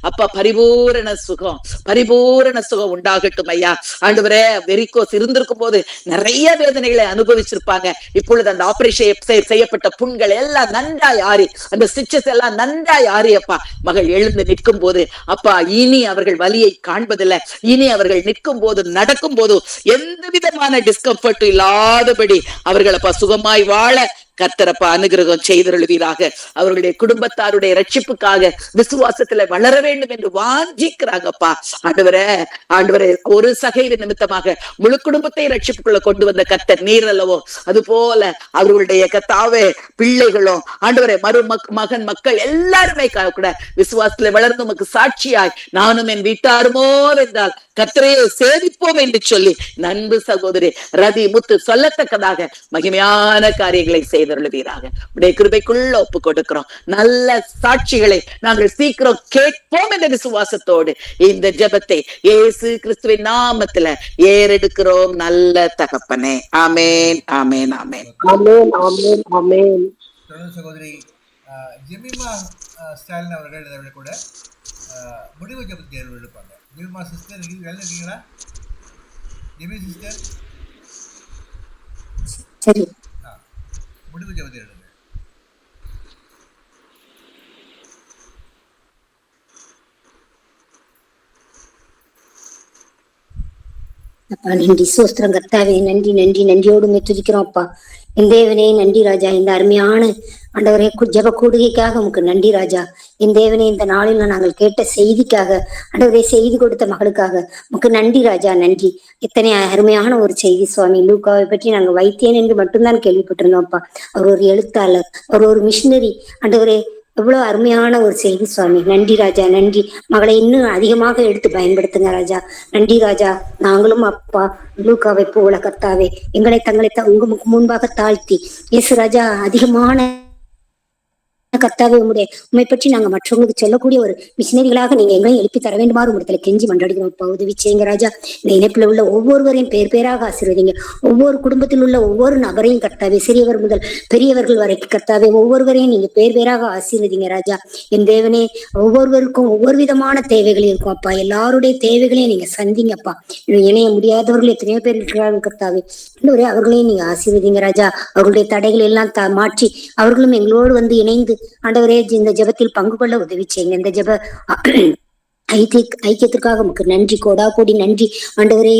Speaker 7: அப்பா, பரிபூரண சுகம் உண்டாகட்டும் ஐயா. ஆண்டவரே, வெரிகோஸ் இருந்திருக்கும் போது நிறைய வேதனைகளை அனுபவிச்சிருப்பாங்க. இப்பொழுது அந்த ஆபரேஷன் செய்யப்பட்ட புண்கள் எல்லாம் நன்றாய் ஆறி, அந்த ஸ்டிச்சஸ் எல்லாம் நன்றாய் ஆறி அப்பா, மகள் எழுந்து நிற்கும் போது அப்பா, இனி அவர்கள் வலியை காண்பதில்லை. இனி அவர்கள் நிற்கும் போது நடக்கும் போது எந்த விதமான டிஸ்கம்ஃபர்ட் இல்லாதபடி அவர்கள் அப்பா சுகமாய் வாழ கர்த்தரப்பா அனுகிரகம் செய்தருளுவீராக. அவர்களுடைய குடும்பத்தாருடைய ரட்சிப்புக்காக விசுவாசத்துல வளர வேண்டும் என்று வாஞ்சிக்கிறாங்கப்பா. ஆண்டவரே, ஒரு சகைவு நிமித்தமாக முழு குடும்பத்தை ரட்சிப்புக்குள்ள கொண்டு வந்த கர்த்தர் நீர் அல்லவோ. அது போல அவர்களுடைய கர்த்தாவே பிள்ளைகளும் ஆண்டவரே மகன் மக்கள் எல்லாருமே கூட விசுவாசத்துல வளர்ந்து உமக்கு சாட்சியாய் நானும் என் வீட்டாருமோ என்றால் கர்த்தரையே சேவிப்போம் என்று சொல்லி நண்பு சகோதரி ரதி முத்து சொல்லத்தக்கதாக மகிமையான காரியங்களை செய்தருளுவீராக. உடைய கிருபைக்குள்ள ஒப்பு கொடுக்கிறோம். நல்ல சாட்சிகளை நாங்கள் சீக்கிரம் கேட்போம் என்ற விசுவாசத்தோடு இந்த ஜெபத்தை இயேசு கிறிஸ்துவின் நாமத்துல ஏறெடுக்கிறோம் நல்ல தகப்பனே. ஆமேன், ஆமேன், ஆமேன்,
Speaker 5: ஆமென், ஆமென், ஆமென்.
Speaker 3: தொடர்ந்து சகோதரி ஜெமிமா ஸ்டாலின் அவர்கள் கூட முடிவு ஜெப தேர்வு எடுப்பாங்க. ஜெமிமா சிஸ்டர் வேலை இருக்கீங்களா? ஜெமி சிஸ்டர்
Speaker 4: சரி,
Speaker 3: முடிவு ஜெப தேர்வு எடுங்க.
Speaker 4: அப்பா நன்றி, சோஸ்திரம் கர்த்தாவே, நன்றியோடு துதிக்கிறோம் அப்பா. என் தேவனே நன்றி ராஜா. இந்த அருமையான ஆண்டவரே ஜெப கூடுகைக்காக உமக்கு நன்றி ராஜா. என் தேவனே, இந்த நாளில் நாங்கள் கேட்ட செய்திக்காக, ஆண்டவரே செய்தி கொடுத்த மகளுக்காக உமக்கு நன்றி ராஜா, நன்றி. இத்தனை அருமையான ஒரு செய்தி சுவாமி. லூக்காவை பற்றி நாங்கள் வைத்தியன் என்று மட்டும்தான் கேள்விப்பட்டிருந்தோம்ப்பா. அவர் ஒரு எழுத்தாளர், அவர் ஒரு மிஷினரி. ஆண்டவரே, எவ்வளவு அருமையான ஒரு செய்தி சுவாமி. நன்றி ராஜா, நன்றி. மகளை இன்னும் அதிகமாக எடுத்து பயன்படுத்துங்க ராஜா. நன்றி ராஜா. நாங்களும் அப்பா லூக்காவை போல கர்த்தாவே எங்களை உங்க முன்பாக தாழ்த்தி இயேசு ராஜா அதிகமான கர்த்தாவே உண்மை பற்றி நாங்க மற்றவங்களுக்கு சொல்லக்கூடிய ஒரு மிஷினரிகளாக நீங்க எங்களையும் எழுப்பி தர வேண்டுமாறு உங்களை கெஞ்சி மன்றாடுகிறோம். உதவி செய்யுங்க ராஜா. இந்த இணைப்புல உள்ள ஒவ்வொருவரையும் பேராக ஆசீர்வதிங்க. ஒவ்வொரு குடும்பத்தில் உள்ள ஒவ்வொரு நபரையும் கர்த்தாவே, சிறியவர் முதல் பெரியவர்கள் வரைக்கும் கர்த்தாவே ஒவ்வொருவரையும் நீங்க பேராக ஆசீர்வதிங்க ராஜா. என் தேவனே, ஒவ்வொருவருக்கும் ஒவ்வொரு விதமான தேவைகள் இருக்கும் அப்பா. எல்லாருடைய தேவைகளையும் நீங்க சந்திங்கப்பா. இணைய முடியாதவர்கள் எத்தனையோ பேர் இருக்கிறார்கள் கர்த்தாவே. அவர்களையும் நீங்க ஆசீர்வதிங்க ராஜா. அவர்களுடைய தடைகள் எல்லாம் மாற்றி அவர்களும் எங்களோடு வந்து இணைந்து ஆண்டவரே இந்த ஜெபத்தில் பங்கு கொள்ள உதவி செய்யுங்க. இந்த ஜெப ஐக்கியத்திற்காக உமக்கு நன்றி, கோடா கோடி நன்றி ஆண்டவரே.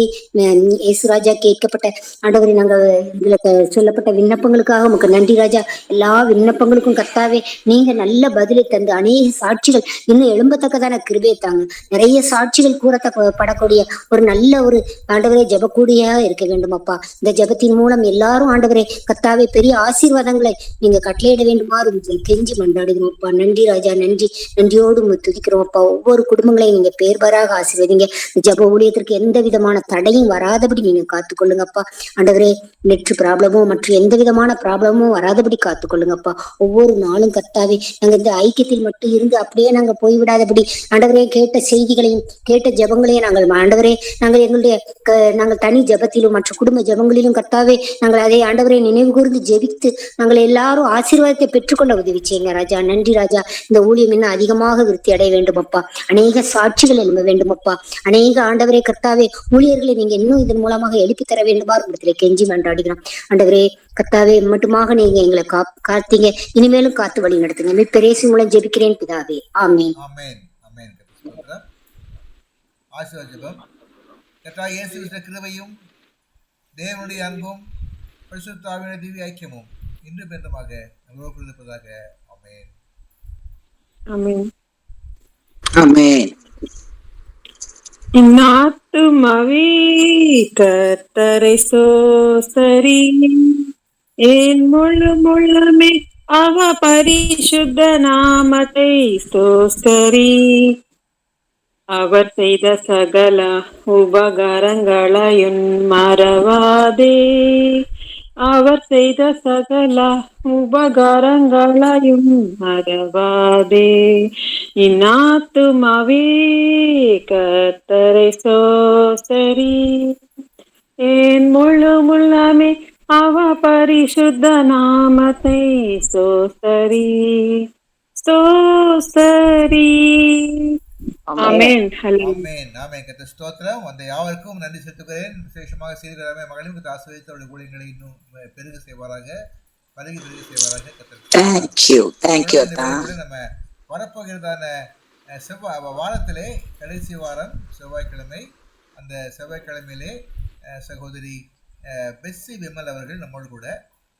Speaker 4: இயேசுராஜா கேட்கப்பட்ட ஆண்டவரே, நாங்க இதுல சொல்லப்பட்ட விண்ணப்பங்களுக்காக உமக்கு நன்றி ராஜா. எல்லா விண்ணப்பங்களுக்கும் கர்த்தாவே நீங்க நல்ல பதிலை தந்து அநேக சாட்சிகள் இன்னும் எழும்பத்தக்கதான கிருபையை தாங்க. நிறைய சாட்சிகள் கூறப்படக்கூடிய ஒரு நல்ல ஒரு ஆண்டவரே ஜெபக்கூடியா இருக்க வேண்டும் அப்பா. இந்த ஜெபத்தின் மூலம் எல்லாரும் ஆண்டவரே கர்த்தாவே பெரிய ஆசீர்வாதங்களை நீங்க கட்டளையிட வேண்டுமாறு கெஞ்சி மன்றாடுகிறோம் அப்பா. நன்றி ராஜா, நன்றியோடு துதிக்கிறோம் அப்பா. ஒவ்வொரு குடும்பங்களையும் நீங்க பேர்பராக ஆசீர்வதிங்க. ஜெப ஊழியத்திற்கு எந்த விதமான தடையும் வராதபடி நீங்க காத்துக்கொள்ளுங்கப்பா. ஆண்டவரே, நெட் ப்ராப்ளமோ மற்ற எந்த விதமான ப்ராப்ளமும் வராதபடி காத்துக்கொள்ளுங்கப்பா. ஒவ்வொரு நாளும் கர்த்தாவே நாங்க இந்த ஐக்கியத்தில் மட்டும் இருந்து அப்படியே நாங்க போய்விடாதபடி ஆண்டவரே கேட்ட செய்திகளையும் கேட்ட ஜெபங்களையும் நாங்கள் ஆண்டவரே நாங்கள் தனி ஜெபத்திலும் மற்ற குடும்ப ஜெபங்களிலும் கர்த்தாவே நாங்கள் அதை ஆண்டவரை நினைவு கூர்ந்து ஜெபித்து நாங்கள் எல்லாரும் ஆசீர்வாதத்தை பெற்றுக்கொள்ள உதவி செய்யுங்க ராஜா. நன்றி ராஜா. இந்த ஊழியம் இன்னும் அதிகமாக விருத்தி அடைய வேண்டும் அப்பா. அநேக சாட்சிகள் எழும்ப வேண்டும் அப்பா. அநேக ஆண்டவரே கர்த்தாவே ஊழியர்களை நீங்க இன்னும் இதன் மூலமாக எழுப்பி தர வேண்டுமா இடத்துல கெஞ்சி மன்றாடுகிறோம். ஆண்டவரே கர்த்தாவே மட்டுமாக நீங்க எங்களை காத்தீங்க, இனிமேலும் காத்து வழி நடத்துங்க. மீட்பரேசு மூலம் ஜெபிக்கிறேன் பிதாவே, ஆமென்.
Speaker 3: கிருபையும் தேவனுடைய அன்பும் பரிசுத்த ஆவியானவருடைய திவ்ய ஐக்கியமும் இன்று பெருமாக நம்மளோடு இருப்பதாக. ஆமென்.
Speaker 5: ஆமென்.
Speaker 7: ஆமென்.
Speaker 8: இந்நாத்துமவே கர்த்தரை ஸ்தோத்தரி, என் முழு முழுமே அவ பரிசுத்த நாமத்தை ஸ்தோத்தரி. அவர் செய்த சகல உபகாரங்களையும் மறவாதே, அவர் செய்த சகல உபகாரங்களையும் மறவாதே. இந்நாத்துமவே கர்த்தரை ஸ்தோத்தரி, என் முழு முள்ளமே அவ பரிசுத்த நாமத்தை ஸ்தோத்தரி ஸ்தோத்தரி. ஆமென். ஹல்லேலூயா.
Speaker 3: ஆமென் ஆமென். கர்த்தர் ஸ்தோத்திரம். அந்த யாவருக்கும் நன்றி செலுத்துகிறேன். விசேஷமாக சீர்கிழமை மகளிர் கர்த்தர் ஆசீர்வதித்து அவருடைய ஊழியங்களை இன்னும் பெருக செய்வாராக, பருகி பெருக செய்வாராக. கர்த்தர் ஸ்தோத்திரம்.
Speaker 7: தேங்க்யூ
Speaker 3: இந்த வேளையிலே நம்ம வரப்போகிறதான வாரத்திலே கடைசி வாரம் செவ்வாய்க்கிழமை. அந்த செவ்வாய்க்கிழமையிலே சகோதரி பெஸ்ஸி விமல் அவர்கள் நம்மோடு கூட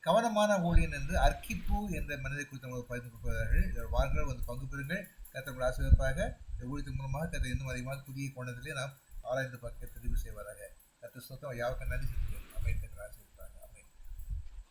Speaker 3: கவனமான ஊழியன் என்று அர்க்கிப்பு என்ற மனிதரை குறித்து நமக்கு பகிர்ந்து கொடுப்பார்கள். இதோட வாருங்கள் வந்து பங்கு பெறுங்கள். கர்த்தர் ஆசீர்வதிப்பாக. இந்த ஊழியத்தின் மூலமாக கர்த்தர் இன்னும் அதிகமாக புதிய கோணத்திலே நாம் ஆராய்ந்து பார்க்க தெரிவு செய்வாராக. கர்த்தர் ஸ்தோத்திரம். யாருக்கும் நன்றி செலுத்துகிறேன். ஆமென். கர்த்தர் ஆசீர்வதிப்பார்.